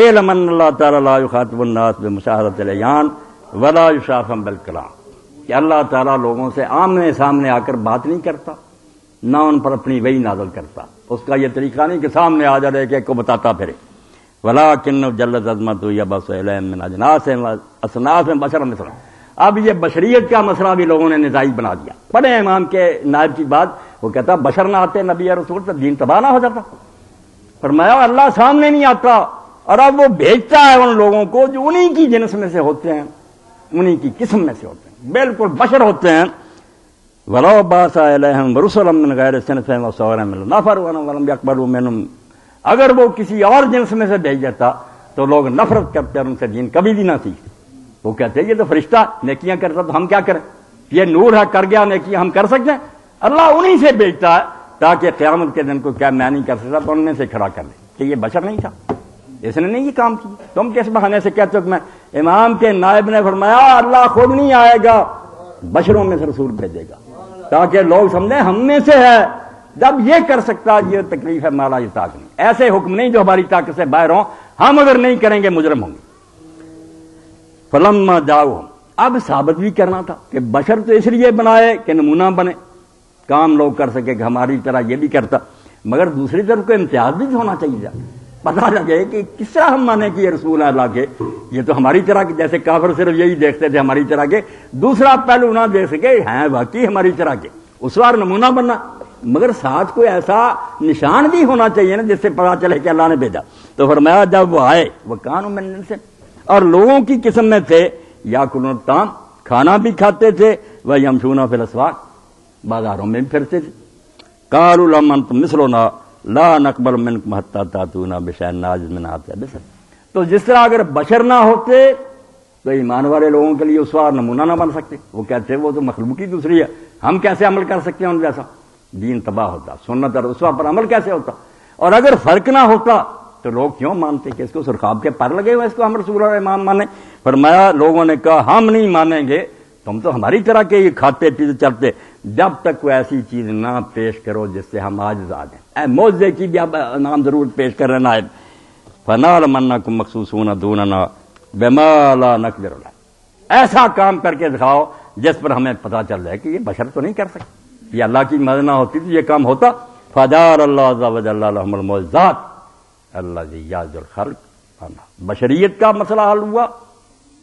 اعلم ان اللہ تعالی لا یخاطب الناس بمشاہدۃ العیان ولا یشافہم بالکلام. کہ اللہ تعالیٰ لوگوں سے آمنے سامنے آ کر بات نہیں کرتا، نہ ان پر اپنی وحی نازل کرتا. اس کا یہ طریقہ نہیں کہ سامنے آ جائے کہ کو بتاتا پھرے. ولکن جلت عظمتہ یبعث الیہم من اجناس اصناف بشر مثلہ. اب یہ بشریت کا مسئلہ بھی لوگوں نے نزاعی بنا دیا. پڑھے امام کے نائب کی بات. وہ کہتا بشر نہ آتے نبی رسول تو دین تباہ نہ ہو جاتا. فرمایا اللہ سامنے نہیں آتا اور اب وہ بھیجتا ہے ان لوگوں کو جو انہی کی جنس میں سے ہوتے ہیں، انہی کی قسم میں سے ہوتے ہیں، بالکل بشر ہوتے ہیں. وَلَوْ بَعَثَ إِلَيْهِمْ رُسُلًا مِّنْ غَيْرِ صِنْفِهِمْ وَصَوَرٍ مِّنْ نَفَرٍ وَلَمْ يَقْبَلُوا مِنْهُمْ. اگر وہ کسی اور جنس میں سے بھیج دیتا تو لوگ نفرت کرتے اور ان سے دین کبھی بھی نہ سیکھتے. وہ کہتے ہیں یہ تو فرشتہ نیکیاں کرتا تو ہم کیا کریں، یہ نور ہے کر گیا نیکیاں ہم کر سکتے ہیں. اللہ انہی سے بھیجتا ہے تاکہ قیامت کے دن کو کیا میں نہیں کر سکتا تو ان میں سے کھڑا کر لے کہ یہ بشر نہیں تھا، اس نے نہیں یہ کام کیا. تم کس بہانے سے کہتے ہو کہ میں. امام کے نائب نے فرمایا اللہ خود نہیں آئے گا، بشروں میں سے رسول بھیجے گا تاکہ لوگ سمجھیں ہم میں سے ہے. جب یہ کر سکتا یہ تکلیف ہے مالا یہ طاقت نہیں. ایسے حکم نہیں جو ہماری طاقت سے باہر ہوں، ہم اگر نہیں کریں گے مجرم ہوں گے. فلما جاؤ. اب ثابت بھی کرنا تھا کہ بشر تو اس لیے بنائے کہ نمونہ بنے، کام لوگ کر سکے کہ ہماری طرح یہ بھی کرتا. مگر دوسری طرف کو امتیاز بھی ہونا چاہیے، پتہ لگے کہ کس طرح ہم مانے کہ یہ رسول اللہ کے، یہ تو ہماری طرح کے جیسے کافر صرف یہی دیکھتے تھے ہماری طرح کے، دوسرا پہلو نہ دیکھ سکے ہیں واقعی ہماری طرح کے، اس بار نمونہ بننا. مگر ساتھ کوئی ایسا نشان بھی ہونا چاہیے نا جس سے پتا چلے کہ اللہ نے بھیجا. تو فرمایا جب وہ آئے وہ کانوا من الانس اور لوگوں کی قسم میں تھے، یاکلون الطعام کھانا بھی کھاتے تھے، ویمشون فی الاسواق بازاروں میں بھی پھرتے تھے. قالوا لم انتم مثلنا لا نقبل منکم حتی تاتونا بشیء ناجز من آتیہ بشر. تو جس طرح اگر بشر نہ ہوتے تو ایمان والے لوگوں کے لیے اس وار نمونہ نہ بن سکتے. وہ کہتے وہ تو مخلوق ہی دوسری ہے، ہم کیسے عمل کر سکتے ہیں ان جیسا. دین تباہ ہوتا، سنت اور اسوہ پر عمل کیسے ہوتا. اور اگر فرق نہ ہوتا تو لوگ کیوں مانتے کہ اس کو سرخاب کے پر لگے ہوئے اس کو ہم رسول اور امام مانے. فرمایا لوگوں نے کہا ہم نہیں مانیں گے، تم تو ہماری طرح کے یہ کھاتے پیتے چلتے، جب تک کوئی ایسی چیز نہ پیش کرو جس سے ہم عاجز آ جائیں. اے معجزے کی بھی اب نام ضرور پیش کر رہے نائب. فنعلم انکم مخصوصون دوننا بما لا نقدر علیہ. ایسا کام کر کے دکھاؤ جس پر ہمیں پتہ چل جائے کہ یہ بشر تو نہیں کر سکتے، یہ اللہ کی مدد نہ ہوتی تو یہ کام ہوتا. فجعل اللہ عز وجل لهم المعجزات الذی یعجز الخلق. بشریت کا مسئلہ حل ہوا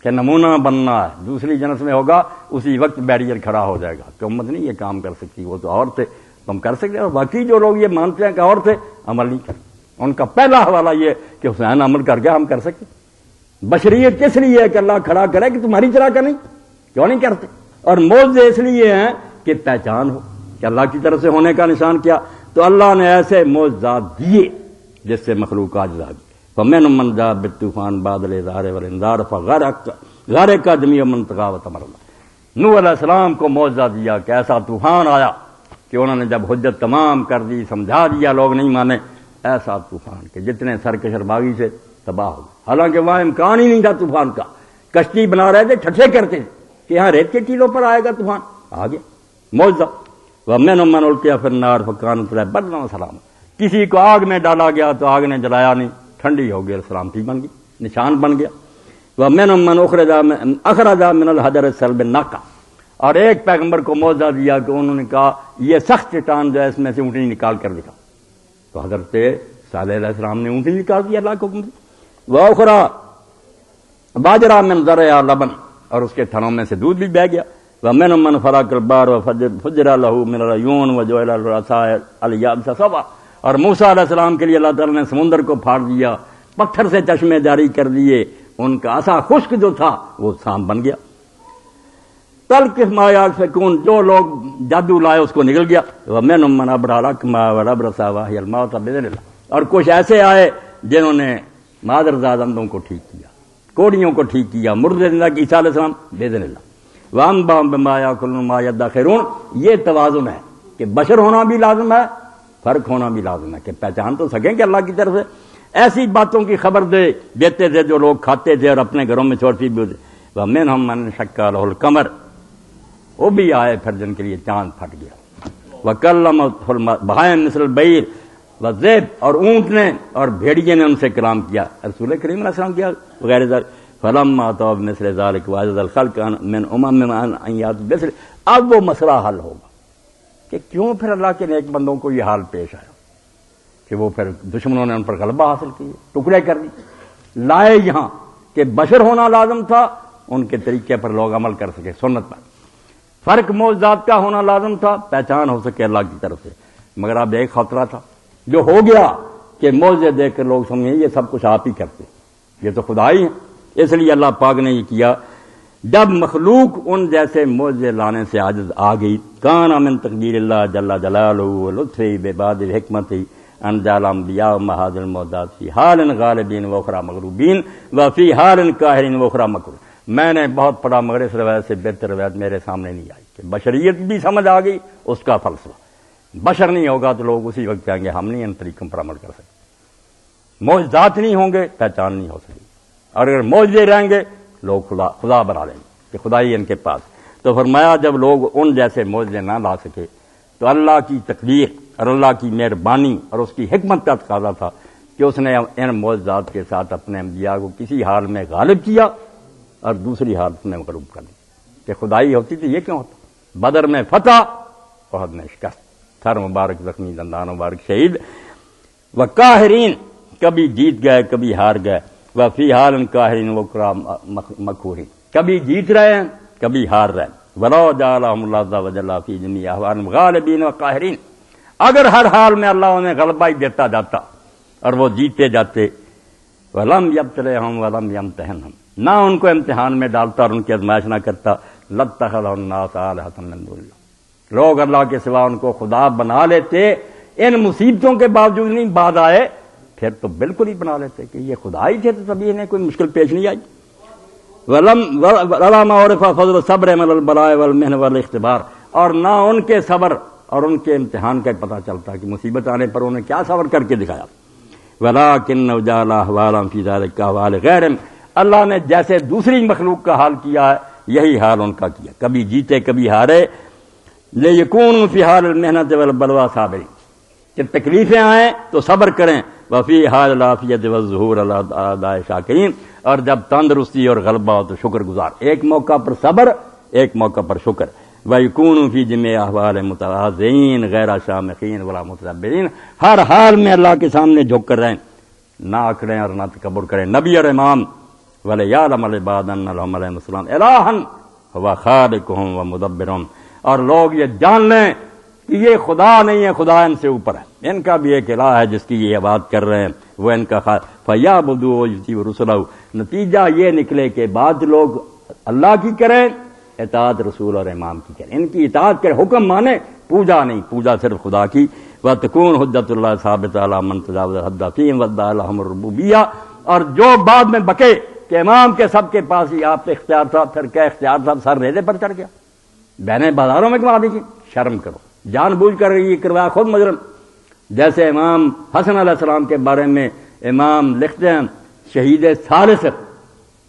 کہ نمونہ بننا ہے، دوسری جنس میں ہوگا اسی وقت بیریئر کھڑا ہو جائے گا کہ امت نہیں یہ کام کر سکتی، وہ تو اور تھے تم کر سکتے. اور باقی جو لوگ یہ مانتے ہیں کہ اور تھے عمل نہیں کرتے، ان کا پہلا حوالہ یہ کہ حسین عمل کر گیا ہم کر سکتے. بشریت کس لیے ہے کہ اللہ کھڑا کرے کہ تمہاری طرح کا نہیں، کیوں نہیں کرتے. اور معجزے اس لیے ہیں کہ پہچان ہو کہ اللہ کی طرف سے ہونے کا نشان کیا. تو اللہ نے ایسے معجزات دیے جس سے مخلوق عاجز آ گئی. فمن من جاء بالطوفان بعد الانذار والانذار فغرق جميع من طغى وتمرد. نوح علیہ السلام کو معجزہ دیا کہ ایسا طوفان آیا کہ انہوں نے جب حجت تمام کر دی، سمجھا دیا، لوگ نہیں مانے، ایسا طوفان کہ جتنے سرکشر باغی سے تباہ ہو گئے. حالانکہ وہاں امکان ہی نہیں تھا طوفان کا. کشتی بنا رہے تھے، ٹھٹھے کرتے تھے کہ یہاں ریت کے ٹیلوں پر آئے گا طوفان، آ گیا معجزہ. وَمِنْهُم مَّنْ أُلْقِيَ فِي النَّارِ فَكَانَتْ لَهُ بَرْدًا وَسَلَامًا. کسی کو آگ میں ڈالا گیا تو آگ نے جلایا نہیں، ٹھنڈی ہو گئی، سلامتی بن گئی، نشان بن گیا. وَمِنْهُم مَّنْ أَخْرَجَ مِنَ الْحَجَرِ الصَّلْبِ النَّاقَةَ. اور ایک پیغمبر کو معجزہ دیا کہ انہوں نے کہا یہ سخت چٹان جو ہے اس میں سے اونٹنی نکال کر دکھا. تو حضرت صالح علیہ السلام نے اونٹنی نکال دی اللہ کو حکم دی. وَأُخْرَى بَاجْرًا مِنْ زَرْعِهَا لَبَنٌ. اور اس کے تھنوں میں سے دودھ بھی بہہ گیا. وَمِنْهُم مَّنْ فَرَقَ الْبَحْرَ وَفُجِّرَ لَهُ مِنَ الْعُيُونِ وَجُعِلَ الْعَصَايَ الْيَابِسَ سَوًّا. اور موسیٰ علیہ السلام کے لیے اللہ تعالیٰ نے سمندر کو پھاڑ دیا، پتھر سے چشمے جاری کر دیے، ان کا عصا خشک جو تھا وہ سام بن گیا. تلقف ما یافکون. جو لوگ جادو لائے اس کو نکل گیا. وَمِنْهُم مَّنْ أَبْرَأَ الْأَكْمَحَ وَالْأَبْرَصَ وَأَحْيَا الْمَوْتَى بِإِذْنِ اللَّهِ. اور کچھ ایسے آئے جنہوں نے مادرزاد اندھوں کو ٹھیک کیا، کوڑیوں کو ٹھیک کیا، مردے زندہ کی. عیسیٰ علیہ السلام بِإِذْنِ اللَّهِ. وَأَنبَأَهُم بِمَا يَأْكُلُونَ وَمَا يَدَّخِرُونَ. یہ توازن ہے کہ بشر ہونا بھی لازم ہے، فرق ہونا بھی لازم ہے کہ پہچان تو سکیں کہ اللہ کی طرف سے ایسی باتوں کی خبر دیتے تھے جو لوگ کھاتے تھے اور اپنے گھروں میں چھوڑتی بھی ہوتے. وَمِنْهُم مَّن شَقَّ لَهُ الْقَمَرُ. وہ بھی آئے پھر جن کے لیے چاند پھٹ گیا. وَكَلَّمَهُ الْبَهَائِمُ مِثْلَ الْبَعِيرِ وَالذِّئْبِ. اور اونٹ نے اور بھیڑیے نے ان سے کلام کیا، رسول کریم علیہ السلام کیا وغیرہ ذلك. فَلَمَّا أَتَوْا بِمِثْلِ ذَلِكَ وَعَجَزَ الْخَلْقُ مِنْ أُمَمٍ أَنْ يَأْتُوا بِمِثْلِهِ. اب وہ مسئلہ حل ہوگا کہ کیوں پھر اللہ کے نیک بندوں کو یہ حال پیش آیا کہ وہ پھر دشمنوں نے ان پر غلبہ حاصل کیے، ٹکڑے کر دی. لائے یہاں کہ بشر ہونا لازم تھا، ان کے طریقے پر لوگ عمل کر سکے، سنت پر. فرق معجزات کا ہونا لازم تھا، پہچان ہو سکے اللہ کی طرف سے. مگر اب ایک خطرہ تھا جو ہو گیا کہ معجزے دیکھ کر لوگ سمجھیں یہ سب کچھ آپ ہی کرتے، یہ تو خدا ہی ہیں. اس لیے اللہ پاک نے یہ کیا. جب مخلوق ان جیسے معجزے لانے سے عاجز آ گئی، کان من تقدیر اللہ جل جلالہ ولطفہ بعباد الحکمت ان جعل انبیاء محاذ المعجزات فی حال غالبین واخری مغلوبین وفی حال قاہرین واخری مکروہ. میں نے بہت پڑھا مگر اس روایت سے بہتر روایت میرے سامنے نہیں آئی کہ بشریت بھی سمجھ آ گئی اس کا فلسفہ. بشر نہیں ہوگا تو لوگ اسی وقت کہیں گے ہم نہیں ان طریقوں پر عمل کر سکتے. معجزات نہیں ہوں گے، پہچان نہیں ہو سکے. اور اگر معجزے رہیں گے لوگ خدا بنا لیں گے کہ خدائی ان کے پاس. تو فرمایا جب لوگ ان جیسے معجزے نہ لا سکے تو اللہ کی تقدیر اور اللہ کی مہربانی اور اس کی حکمت کا تقاضا تھا کہ اس نے ان معجزات کے ساتھ اپنے انبیاء کو کسی حال میں غالب کیا اور دوسری حالت میں مغلوب کر دیا. کہ خدائی ہوتی تھی یہ کیوں ہوتا؟ بدر میں فتح، احد میں شکست، سر مبارک زخمی، دندان مبارک شہید. وقاہرین، کبھی جیت گئے کبھی ہار گئے. وفی حال قاہرین وقرا مقہورین، کبھی جیت رہے ہیں کبھی ہار رہے ہیں. ولو جعلهم اللہ عز وجل فی جمیع احوالهم غالبین وقاہرین. اگر ہر حال میں اللہ انہیں غلبہ ہی دیتا جاتا اور وہ جیتے جاتے. ولم یبتلہم ولم یمتحنہم، نہ ان کو امتحان میں ڈالتا اور ان کی آزمائش نہ کرتا. لاتخذ الناس آلہۃ من دون اللہ، لوگ اللہ کے سوا ان کو خدا بنا لیتے. ان مصیبتوں کے باوجود نہیں، بعد آئے پھر تو بالکل ہی بنا لیتے کہ یہ خدا ہی تھے تو تبھی انہیں کوئی مشکل پیش نہیں آئی. وَلَمَا عُرِفَ فَضْلُ الصَّبْرِ مِنَ الْبَلَاءِ وَالْمِحْنِ وَالِاخْتِبَارِ. اور نہ ان کے صبر اور ان کے امتحان کا پتہ چلتا کہ مصیبت آنے پر انہیں کیا صبر کر کے دکھایا. وَلَٰكِنَّ جَعَلَ أَحْوَالَهُمْ فِي ذَٰلِكَ كَأَحْوَالِ غَيْرِهِمْ. اللہ نے جیسے دوسری مخلوق کا حال کیا ہے یہی حال ان کا کیا، کبھی جیتے کبھی ہارے. لِيَكُونُوا فِي حَالِ الْمِحْنَةِ وَالْبَلْوَىٰ صَابِرِينَ، کہ تکلیفیں آئیں تو صبر کریں. وفی حال العافیت والظہور علی اعداء شاکرین، اور جب تندرستی اور غلبہ ہو تو شکر گزار. ایک موقع پر صبر، ایک موقع پر شکر. وَيَكُونُوا فِي جَمِيعِ أَحْوَالِ مُتَوَاضِعِينَ غَيْرَ شَامِخِينَ وَلَا مُتَكَبِّرِينَ. ہر حال میں اللہ کے سامنے جھک کر رہیں، نہ اکڑیں اور نہ تکبر کریں. نبی اور امام وَلِيَعْلَمَ الْعِبَادُ أَنَّ لَهُمْ عَلَيْهِمُ السَّلَامُ إِلَٰهًا هُوَ خَالِقُهُمْ وَمُدَبِّرُهُمْ. اور لوگ یہ جان لیں کہ یہ خدا نہیں ہے، خدا ان سے اوپر ہے. ان کا بھی ایک الہ ہے جس کی یہ عبادت کر رہے ہیں، وہ ان کا فَيَعْبُدُوا وَيُطِيعُوا رُسُلَهُ. نتیجہ یہ نکلے کہ بعض لوگ اللہ کی کریں اطاعت رسول اور امام کی کریں، ان کی اطاعت کریں، حکم مانے، پوجا نہیں، پوجا صرف خدا کی. وَتَكُونُ حُجَّةُ اللَّهِ ثَابِتَةً عَلَىٰ مَن تَجَاوَزَ الْحَدَّ فِيهِمْ وَادَّعَىٰ لَهُمُ الرُّبُوبِيَّةَ. اور جو بعد میں بکے کہ امام کے سب کے پاس ہی آپ پہ اختیار تھا، پھر کیا اختیار تھا، سر ریزے پر چڑھ گیا، بہنیں بازاروں میں کما دیجیے. شرم کرو، جان بوجھ کر یہ کروایا خود مجرم. جیسے امام حسن علیہ السلام کے بارے میں امام لکھتے ہیں، شہید ثالث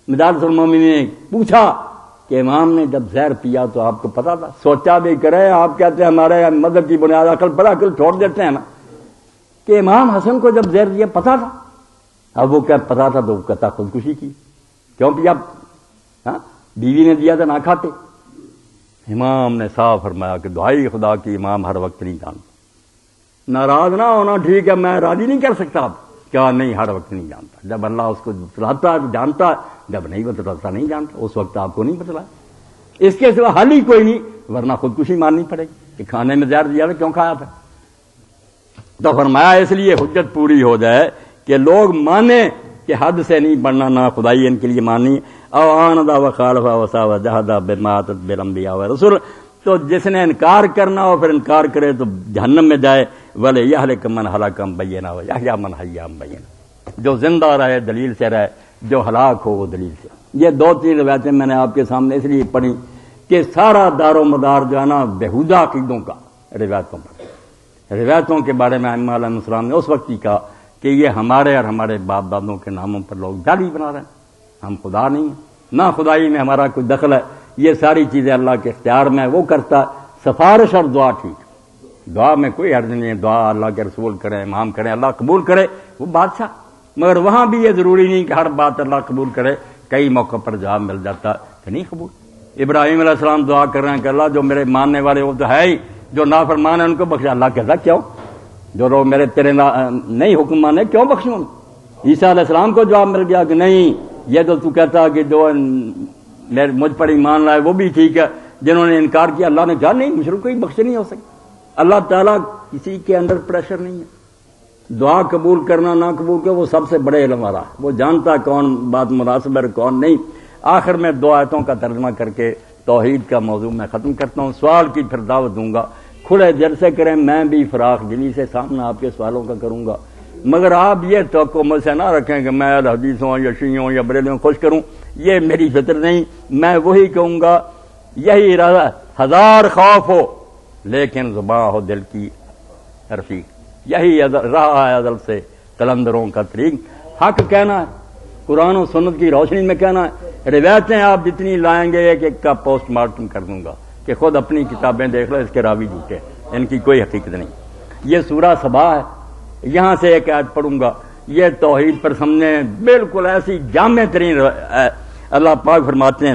مدارس المومنین نے پوچھا کہ امام نے جب زہر پیا تو آپ کو پتا تھا؟ سوچا بھی کرے، آپ کہتے ہیں ہمارے مذہب کی بنیاد عقل پر، عقل چھوڑ دیتے ہیں نا، کہ امام حسن کو جب زہر دیا پتا تھا. اب وہ کیا پتا تھا تو وہ کہتا خودکشی کی، کیوں پیا؟ بیوی نے دیا تھا نہ کھاتے. امام نے صاف فرمایا کہ دعائی خدا کی امام ہر وقت نہیں جانتا. ناراض نہ ہونا، ٹھیک ہے میں راضی نہیں کر سکتا آپ، کیا نہیں ہر وقت نہیں جانتا. جب اللہ اس کو بتلاتا ہے جانتا ہے، جب نہیں بتلاتا نہیں جانتا. اس وقت آپ کو نہیں بتلایا، اس کے سوا حل ہی کوئی نہیں، ورنہ خودکشی ماننی پڑے گی کہ کھانے میں زہر دیا تھا کیوں کھایا تھا. تو فرمایا اس لیے حجت پوری ہو جائے کہ لوگ مانیں کہ حد سے نہیں بڑھنا، نہ خدائی ان کے لیے مانی. او آندا وخالفا وسا جہدا بما تتبع الانبیاء والرسل. تو جس نے انکار کرنا ہو پھر انکار کرے تو جہنم میں جائے. ولی یہلک من ہلاک عن بینہ ویحیی من حی عن بینہ. جو زندہ رہے دلیل سے رہے، جو ہلاک ہو وہ دلیل سے. یہ 2-3 روایتیں میں نے آپ کے سامنے اس لیے پڑھی کہ سارا دار و مدار جو ہے نا بےہودہ عقیدوں کا روایتوں پر. روایتوں کے بارے میں ائمہ علیہ السلام نے اس وقت ہی کہا کہ یہ ہمارے اور ہمارے باپ دادوں کے ناموں پر لوگ جعلی بنا رہے ہیں. ہم خدا نہیں ہیں، نہ خدائی میں ہمارا کوئی دخل ہے. یہ ساری چیزیں اللہ کے اختیار میں، وہ کرتا. سفارش اور دعا ٹھیک، دعا میں کوئی حرج نہیں ہے، دعا اللہ کے رسول کریں، امام کریں، اللہ قبول کرے، وہ بادشاہ. مگر وہاں بھی یہ ضروری نہیں کہ ہر بات اللہ قبول کرے. کئی موقع پر جواب مل جاتا کہ نہیں قبول. ابراہیم علیہ السلام دعا کر رہے ہیں کہ اللہ جو میرے ماننے والے وہ تو ہے ہی، جو نافرمان ہیں ان کو بخشا. اللہ کہتا کیوں؟ جو لوگ میرے تیرے نہیں حکم مانے کیوں بخشوں؟ عیسیٰ علیہ السلام کو جواب مل گیا کہ نہیں، یہ تو کہتا کہ جو مجھ پر ایمان لائے وہ بھی ٹھیک ہے، جنہوں نے انکار کیا اللہ نے کہا نہیں، مشرک کوئی بخشے نہیں ہو سکتی. اللہ تعالیٰ کسی کے انڈر پریشر نہیں ہے. دعا قبول کرنا نہ قبول کرنا وہ سب سے بڑے علم والا ہے، وہ جانتا ہے کون بات مناسب ہے کون نہیں. آخر میں 2 آیتوں کا ترجمہ کر کے توحید کا موضوع میں ختم کرتا ہوں. سوال کی پھر دعوت دوں گا، کھلے دل سے کریں، میں بھی فراخ دلی سے سامنے آپ کے سوالوں کا کروں گا. مگر آپ یہ توقع مجھ سے نہ رکھیں کہ میں الحدیث ہوں یا شیعہ ہوں یا بریلویوں خوش کروں، یہ میری فطر نہیں. میں وہی کہوں گا، یہی ارادہ، 1000 خوف ہو لیکن زباں ہو دل کی رفیق. یہی رہا ہے ازل سے قلندروں کا طریق. حق کہنا ہے، قرآن و سنت کی روشنی میں کہنا ہے. روایتیں آپ جتنی لائیں گے ایک ایک کا پوسٹ مارٹم کر دوں گا کہ خود اپنی کتابیں دیکھ لو، اس کے راوی جھوٹے، ان کی کوئی حقیقت نہیں. یہ سورہ سبا ہے، یہاں سے ایک آیت پڑھوں گا. یہ توحید پر سمجھنے بالکل ایسی جامع ترین اللہ پاک فرماتے ہیں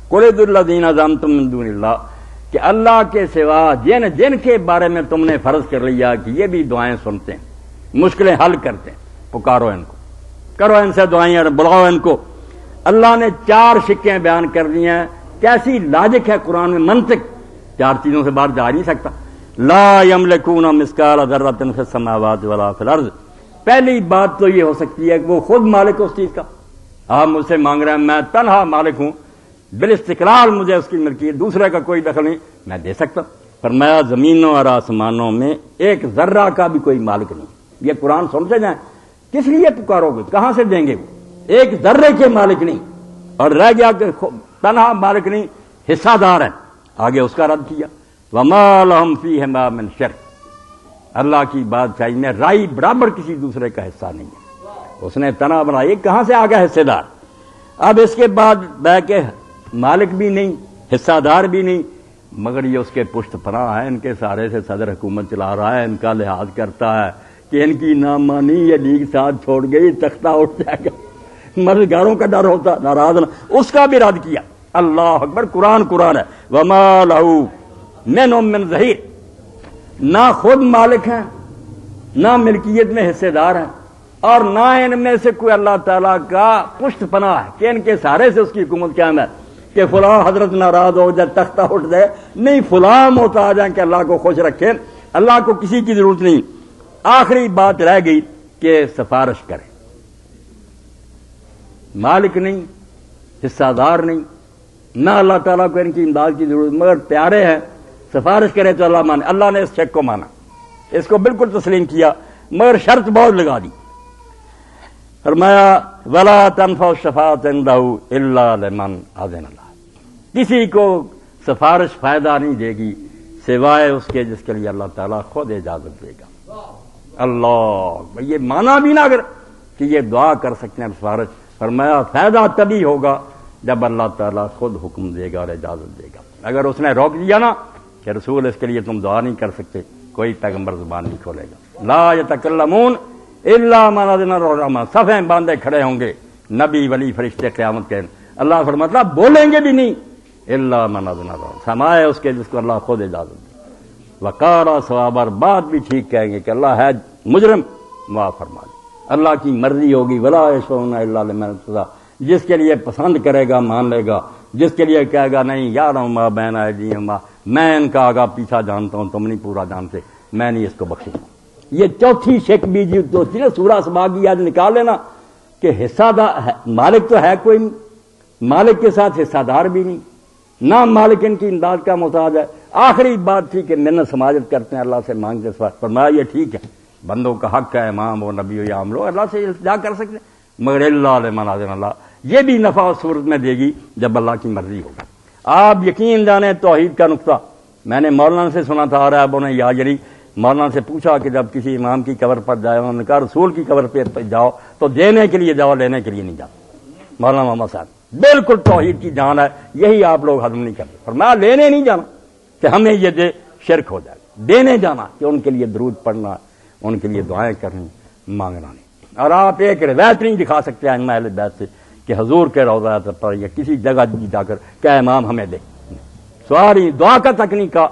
قُلِ ادعُوا الَّذِينَ زَعَمْتُم مِّن دُونِ اللَّهِ، کہ اللہ کے سوا جن کے بارے میں تم نے فرض کر لیا کہ یہ بھی دعائیں سنتے ہیں، مشکلیں حل کرتے ہیں، پکارو ان کو، کرو ان سے دعائیں اور بلاؤ ان کو. اللہ نے 4 شکیں بیان کر دی ہیں. کیسی لاجک ہے قرآن میں، منطق. 4 چیزوں سے باہر جا نہیں سکتا. لا یملکون مثقال ذرۃ فی السماوات ولا فی الارض. پہلی بات تو یہ ہو سکتی ہے کہ وہ خود مالک اس چیز کا. آپ مجھ سے مانگ رہے ہیں، میں تنہا مالک ہوں، بالاستقلال مجھے اس کی ملکیت، دوسرے کا کوئی دخل نہیں، میں دے سکتا. فرمایا زمینوں اور آسمانوں میں ایک ذرہ کا بھی کوئی مالک نہیں. یہ قرآن سنتے جائیں، کس لیے پکارو گے، کہاں سے دیں گے؟ ایک ذرے کے مالک نہیں. اور رہ گیا کہ تنہا مالک نہیں، حصہ دار ہے. آگے اس کا رد کیا، وما لہم فیہما من شرک. اللہ کی بادشاہی میں رائی برابر کسی دوسرے کا حصہ نہیں ہے. اس نے تنہا بنایا، کہاں سے آ گیا حصے دار؟ اب اس کے بعد بہ کے مالک بھی نہیں، حصہ دار بھی نہیں، مگر یہ اس کے پشت پناہ ہے. ان کے سہارے سے صدر حکومت چلا رہا ہے، ان کا لحاظ کرتا ہے کہ ان کی نہ مانی یہ لیگ ساتھ چھوڑ گئی، تختہ اٹھ جائے گا. مددگاروں کا ڈر ہوتا، ناراض نہ، اس کا بھی رد کیا. اللہ اکبر. قرآن ہے. وما لہو منہم من ظہیر. نہ خود مالک ہیں، نہ ملکیت میں حصے دار ہیں، اور نہ ان میں سے کوئی اللہ تعالیٰ کا پشت پناہ ہے کہ ان کے سہارے سے اس کی حکومت قائم ہے کہ فلاں حضرت ناراض ہو جائے، تختہ اٹھ جائے. نہیں، فلاں محتاج جائیں کہ اللہ کو خوش رکھے. اللہ کو کسی کی ضرورت نہیں. آخری بات رہ گئی کہ سفارش کریں. مالک نہیں، حصہ دار نہیں، نہ اللہ تعالیٰ کو ان کی امداد کی ضرورت، مگر پیارے ہیں، سفارش کرے تو اللہ مانے۔ اللہ نے اس شک کو مانا، اس کو بالکل تسلیم کیا، مگر شرط بہت لگا دی۔ فرمایا ولا تنفع الشفاعۃ عندہ الا لمن اذن اللہ، کسی کو سفارش فائدہ نہیں دے گی سوائے اس کے جس کے لیے اللہ تعالیٰ خود اجازت دے گا۔ اللہ، یہ مانا بھی نہ اگر کہ یہ دعا کر سکتے ہیں سفارش، فرمایا فائدہ تبھی ہوگا جب اللہ تعالیٰ خود حکم دے گا اور اجازت دے گا۔ اگر اس نے روک دیا نا کہ رسول اس کے لیے تم دعا نہیں کر سکتے، کوئی پیغمبر زبان نہیں کھولے گا۔ لا یتکلمون الا من اذن الرحمن، صفیں باندھے کھڑے ہوں گے نبی ولی فرشتے قیامت کے، اللہ فرماتا بولیں گے بھی نہیں، الا من اذن الرحمن، سمائے اس کے جس کو اللہ خود اجازت دے۔ وقال ثواب، اور بات بھی ٹھیک کہیں گے کہ اللہ ہے مجرم، معاف فرما دے، اللہ کی مرضی ہوگی۔ ولا یشفعون الا لمن ارتضی، جس کے لیے پسند کرے گا مان لے گا، جس کے لیے کہے گا نہیں یعلم ما بین ایدیہم، میں ان کا آگا پیچھا جانتا ہوں، تم نہیں پورا جانتے، میں نہیں اس کو بخشوں۔ یہ چوتھی شک بھی جو ہوتی ہے نا سورہ سبا کی یاد نکال لینا کہ حصہ دار مالک تو ہے کوئی نہیں، مالک کے ساتھ حصہ دار بھی نہیں، نہ مالک ان کی امداد کا محتاج ہے۔ آخری بات تھی کہ منت سماجت کرتے ہیں، اللہ سے مانگتے ہیں، فرمایا یہ ٹھیک ہے، بندوں کا حق ہے امام و نبی و یا عام لوگ اللہ سے التجا کر سکتے ہیں، مگر اللہ لمن اذن اللہ، یہ بھی نفع اس صورت میں دے گی جب اللہ کی مرضی ہوگی۔ آپ یقین جانیں توحید کا نقطہ میں نے مولانا سے سنا تھا، عرب نے یاجری مولانا سے پوچھا کہ جب کسی امام کی قبر پر جائے، انہوں نے کہا رسول کی قبر پہ جاؤ تو دینے کے لیے جاؤ، لینے کے لیے نہیں جاؤ۔ مولانا محمد صاحب بالکل توحید کی جان ہے، یہی آپ لوگ ہضم نہیں کرتے، فرمایا لینے نہیں جانا کہ ہمیں یہ دے، شرک ہو جائے، دینے جانا کہ ان کے لیے درود پڑھنا، ان کے لیے دعائیں کرنی، مانگنا نہیں۔ اور آپ ایک روایت نہیں دکھا سکتے ائمہ اہل بیت سے کہ حضور کے روضہ پر یا کسی جگہ جا کر کہ امام ہمیں دے، سواری دعا کا تک نہیں کہا،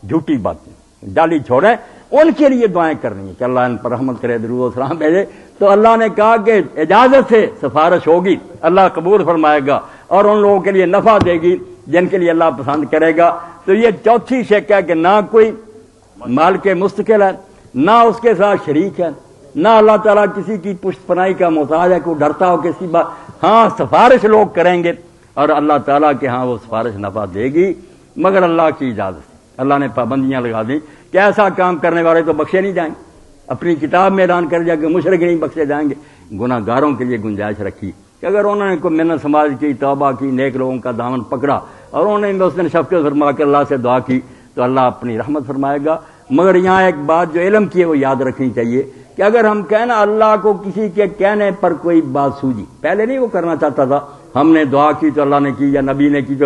جھوٹی بات نہیں، جعلی چھوڑیں، ان کے لیے دعائیں کرنی ہے کہ اللہ ان پر رحمت کرے، درود و سلام بھیجے۔ تو اللہ نے کہا کہ اجازت سے سفارش ہوگی، اللہ قبول فرمائے گا اور ان لوگوں کے لیے نفع دے گی جن کے لیے اللہ پسند کرے گا۔ تو یہ چوتھی شک ہے کہ نہ کوئی مال کے مستقل ہے، نہ اس کے ساتھ شریک ہے، نہ اللہ تعالیٰ کسی کی پشت پناہی کا محتاج ہے، کوئی ڈرتا ہو کسی بات۔ ہاں سفارش لوگ کریں گے اور اللہ تعالیٰ کے ہاں وہ سفارش نفع دے گی، مگر اللہ کی اجازت۔ اللہ نے پابندیاں لگا دی کہ ایسا کام کرنے والے تو بخشے نہیں جائیں گے، اپنی کتاب میں اعلان کر دیا کہ مشرک نہیں بخشے جائیں گے۔ گناہ گاروں کے لیے گنجائش رکھی کہ اگر انہوں نے کوئی منت سماج کی، توبہ کی، نیک لوگوں کا دامن پکڑا اور انہوں نے اس دن شفقت فرما کے اللہ سے دعا کی تو اللہ اپنی رحمت فرمائے گا۔ مگر یہاں ایک بات جو علم کی ہے وہ یاد رکھنی چاہیے کہ اگر ہم کہنا اللہ کو کسی کے کہنے پر کوئی بات سوجی، پہلے نہیں وہ کرنا چاہتا تھا، ہم نے دعا کی تو اللہ نے کی یا نبی نے کی، تو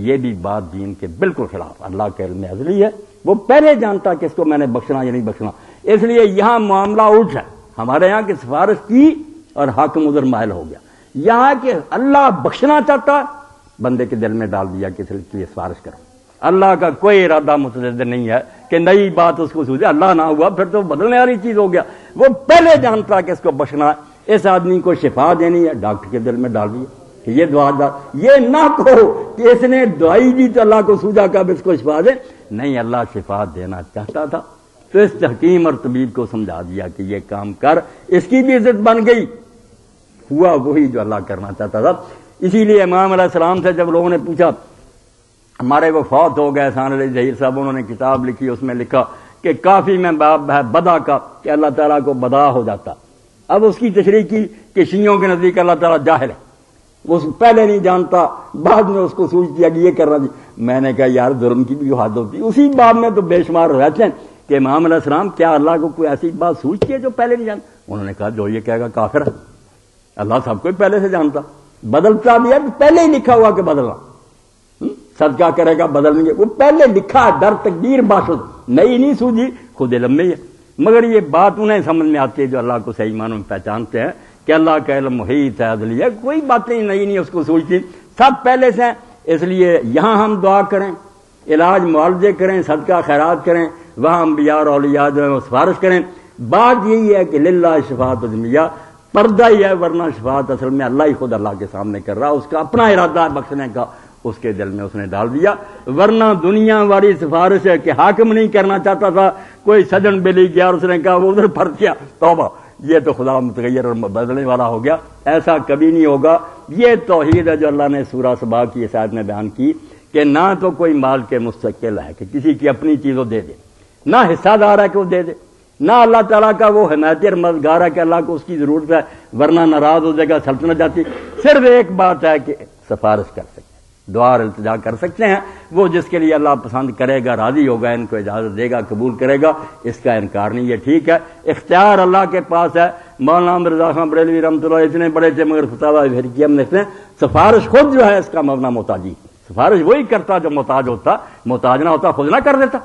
یہ بھی بات دین کے بالکل خلاف، اللہ کے علم ازلی ہے، وہ پہلے جانتا کہ اس کو میں نے بخشنا یا نہیں بخشنا۔ اس لیے یہاں معاملہ الٹ ہے، ہمارے یہاں کی سفارش کی اور حاکم ادھر مائل ہو گیا، یہاں کہ اللہ بخشنا چاہتا، بندے کے دل میں ڈال دیا کہ اس لیے سفارش کرو۔ اللہ کا کوئی ارادہ متجدد نہیں ہے کہ نئی بات اس کو سوچے، اللہ نہ ہوا پھر تو بدلنے والی چیز ہو گیا، وہ پہلے جانتا کہ اس کو بخشنا ہے، اس آدمی کو شفا دینی ہے، ڈاکٹر کے دل میں ڈال دیا کہ یہ دعا دا، یہ نہ کہو کہ اس نے دعائی دی تو اللہ کو سوجا کب اس کو شفا دے، نہیں، اللہ شفا دینا چاہتا تھا تو اس حکیم اور طبیب کو سمجھا دیا کہ یہ کام کر، اس کی بھی عزت بن گئی، ہوا وہی جو اللہ کرنا چاہتا تھا۔ اسی لیے امام علیہ السلام سے جب لوگوں نے پوچھا، ہمارے وہ فوت ہو گئے احسان علی ظہیر صاحب، انہوں نے کتاب لکھی، اس میں لکھا کہ کافی میں باب ہے بدا کا کہ اللہ تعالیٰ کو بدا ہو جاتا۔ اب اس کی تشریح کی کہ شیعوں کے نزدیک اللہ تعالیٰ جاہل ہے، وہ پہلے نہیں جانتا، بعد میں اس کو سوچ دیا کہ یہ کر رہا جی۔ میں نے کہا یار ظلم کی بھی حد ہوتی، اسی باب میں تو بے شمار رہتے ہیں کہ امام علیہ السلام کیا اللہ کو کوئی ایسی بات سوچتی ہے جو پہلے نہیں جانتا؟ انہوں نے کہا جو یہ کہے گا کافر ہے، اللہ سب کو پہلے سے جانتا، بدلتا بھی ہے، پہلے ہی لکھا ہوا کہ بدلنا، صدقہ کرے گا بدلیں گے، وہ پہلے لکھا، در تقدیر باشد، نئی نہیں سوجی، خود علم میں ہی ہے۔ مگر یہ بات انہیں سمجھ میں آتی ہے جو اللہ کو صحیح معنوں میں پہچانتے ہیں کہ اللہ کا علم محیط ہے، عدلی ہے، کوئی باتیں نئی نہیں اس کو سوچتی، سب پہلے سے ہیں۔ اس لیے یہاں ہم دعا کریں، علاج معالجے کریں، صدقہ خیرات کریں، وہاں انبیاء اور اولیاء جو ہیں وہ سفارش کریں۔ بات یہی ہے کہ للہ شفاعت جمیہ، پردہ ہی ہے، ورنہ شفاعت اصل میں اللہ ہی خود اللہ کے سامنے کر رہا، اس کا اپنا ارادہ ہے بخشنے کا، اس کے دل میں اس نے ڈال دیا۔ ورنہ دنیا والی سفارش ہے کہ حاکم نہیں کرنا چاہتا تھا، کوئی سجن بلی گیا اور اس نے کہا وہ ادھر پھر کیا، توبہ، یہ تو خدا متغیر اور بدلنے والا ہو گیا، ایسا کبھی نہیں ہوگا۔ یہ توحید ہے جو اللہ نے سورہ سبا کی اس آیت میں بیان کی کہ نہ تو کوئی مال کے مستقل ہے کہ کسی کی اپنی چیزوں دے دے، نہ حصہ دار ہے کہ وہ دے دے، نہ اللہ تعالیٰ کا وہ حمایتی اور مددگار ہے کہ اللہ کو اس کی ضرورت ہے ورنہ ناراض ہو جائے گا، سلطنت جاتی۔ صرف ایک بات ہے کہ سفارش کر سکتے ہیں، دعا اور التجا کر سکتے ہیں، وہ جس کے لیے اللہ پسند کرے گا، راضی ہوگا، ان کو اجازت دے گا، قبول کرے گا، اس کا انکار نہیں، یہ ٹھیک ہے، اختیار اللہ کے پاس ہے۔ مولانا مرزا خان بریلوی رحمۃ اللہ اتنے بڑے تھے مگر فتاوی بھرکی ہم دیکھتے ہیں سفارش خود جو ہے اس کا مبنا محتاجی، سفارش وہی کرتا جو محتاج ہوتا، محتاج نہ ہوتا خود نہ کر دیتا۔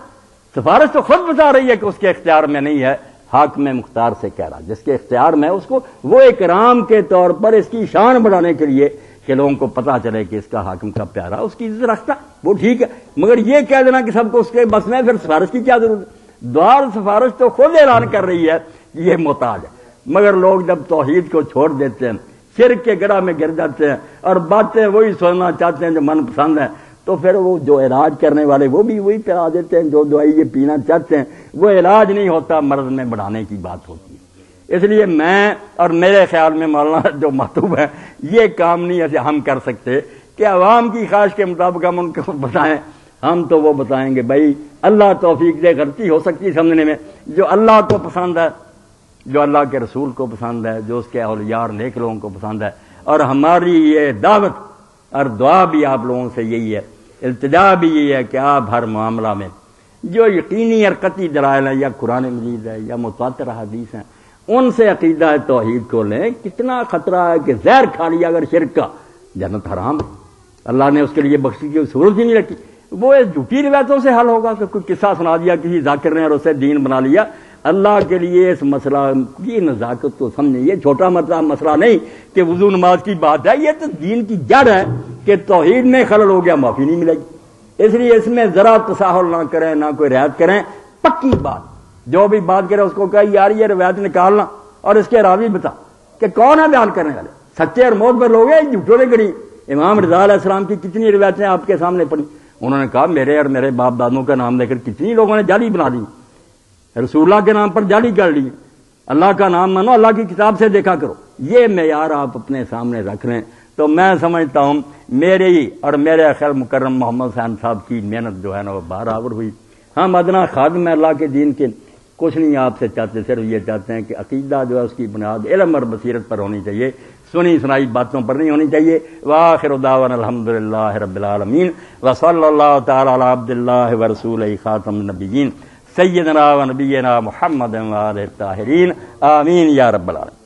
سفارش تو خود بتا رہی ہے کہ اس کے اختیار میں نہیں ہے، حاکم مختار سے کہہ رہا جس کے اختیار میں اس کو وہ اکرام کے طور پر اس کی شان بڑھانے کے لیے کہ لوگوں کو پتا چلے کہ اس کا حاکم کا پیارا اس کی عزت رکھتا، وہ ٹھیک ہے، مگر یہ کہہ دینا کہ سب کو اس کے بس میں، پھر سفارش کی کیا ضرورت ہے؟ دعا اور سفارش تو خود اعلان کر رہی ہے یہ محتاج ہے، مگر لوگ جب توحید کو چھوڑ دیتے ہیں، شرک کے گڑھ میں گر جاتے ہیں اور باتیں وہی سننا چاہتے ہیں جو من پسند ہیں، تو پھر وہ جو علاج کرنے والے وہ بھی وہی پلا دیتے ہیں، جو دوائی یہ پینا چاہتے ہیں وہ علاج نہیں ہوتا، مرض میں بڑھانے کی بات ہوتی ہے۔ اس لیے میں اور میرے خیال میں مولانا جو محتوب ہے یہ کام نہیں ایسے ہم کر سکتے کہ عوام کی خواہش کے مطابق ہم ان کو بتائیں، ہم تو وہ بتائیں گے بھائی اللہ توفیق دے، غلطی ہو سکتی سمجھنے میں، جو اللہ کو پسند ہے، جو اللہ کے رسول کو پسند ہے، جو اس کے اولیاء اور نیک لوگوں کو پسند ہے، اور ہماری یہ دعوت اور دعا بھی آپ لوگوں سے یہی ہے، التجا بھی یہ ہے کہ آپ ہر معاملہ میں جو یقینی اور قطعی دلائل ہیں یا قرآن مجید ہے یا متواتر حدیث ہیں ان سے عقیدہ توحید کو لیں۔ کتنا خطرہ ہے کہ زہر کھا لیا اگر شرک کا، جنت حرام ہے، اللہ نے اس کے لیے بخشی کی ضرورت ہی نہیں رکھی، وہ جھوٹی روایتوں سے حل ہوگا کہ کوئی قصہ سنا دیا کسی ذاکر نے اور اسے دین بنا لیا۔ اللہ کے لیے اس مسئلہ کی نزاکت کو سمجھیں، یہ چھوٹا مسئلہ نہیں کہ وضو نماز کی بات ہے، یہ تو دین کی جڑ ہے کہ توحید میں خلل ہو گیا معافی نہیں ملے گی، اس لیے اس میں ذرا تساہل نہ کریں، نہ کوئی رعایت کریں، پکی بات جو بھی بات کرے اس کو کہے یار یہ روایت نکالنا اور اس کے راوی بتا کہ کون ہے بیان کرنے والے، سچے اور معتبر لوگ ہیں جھوٹوں نے گڑی۔ امام رضا علیہ السلام کی کتنی روایتیں آپ کے سامنے پڑھی، انہوں نے کہا میرے اور میرے باپ دادوں کا نام لے کر کتنی لوگوں نے جعلی بنا دی، رسول اللہ کے نام پر جعلی کر لی، اللہ کا نام مانو، اللہ کی کتاب سے دیکھا کرو، یہ معیار آپ اپنے سامنے رکھ لیں تو میں سمجھتا ہوں میرے ہی اور میرے خیر مکرم محمد حسین صاحب کی محنت جو ہے نا وہ برابر ہوئی۔ ہم ادنا خادم اللہ کے دین کے کچھ نہیں آپ سے چاہتے، صرف یہ چاہتے ہیں کہ عقیدہ جو ہے اس کی بنیاد علم اور بصیرت پر ہونی چاہیے، سنی سنائی باتوں پر نہیں ہونی چاہیے۔ وآخر دعوانا الحمدللہ رب العالمین وصلی اللہ تعالی علی عبد اللہ ورسولہ خاتم النبیین سیدنا و نبینا محمد و آلہ الطاہرین، آمین یا رب العالمین۔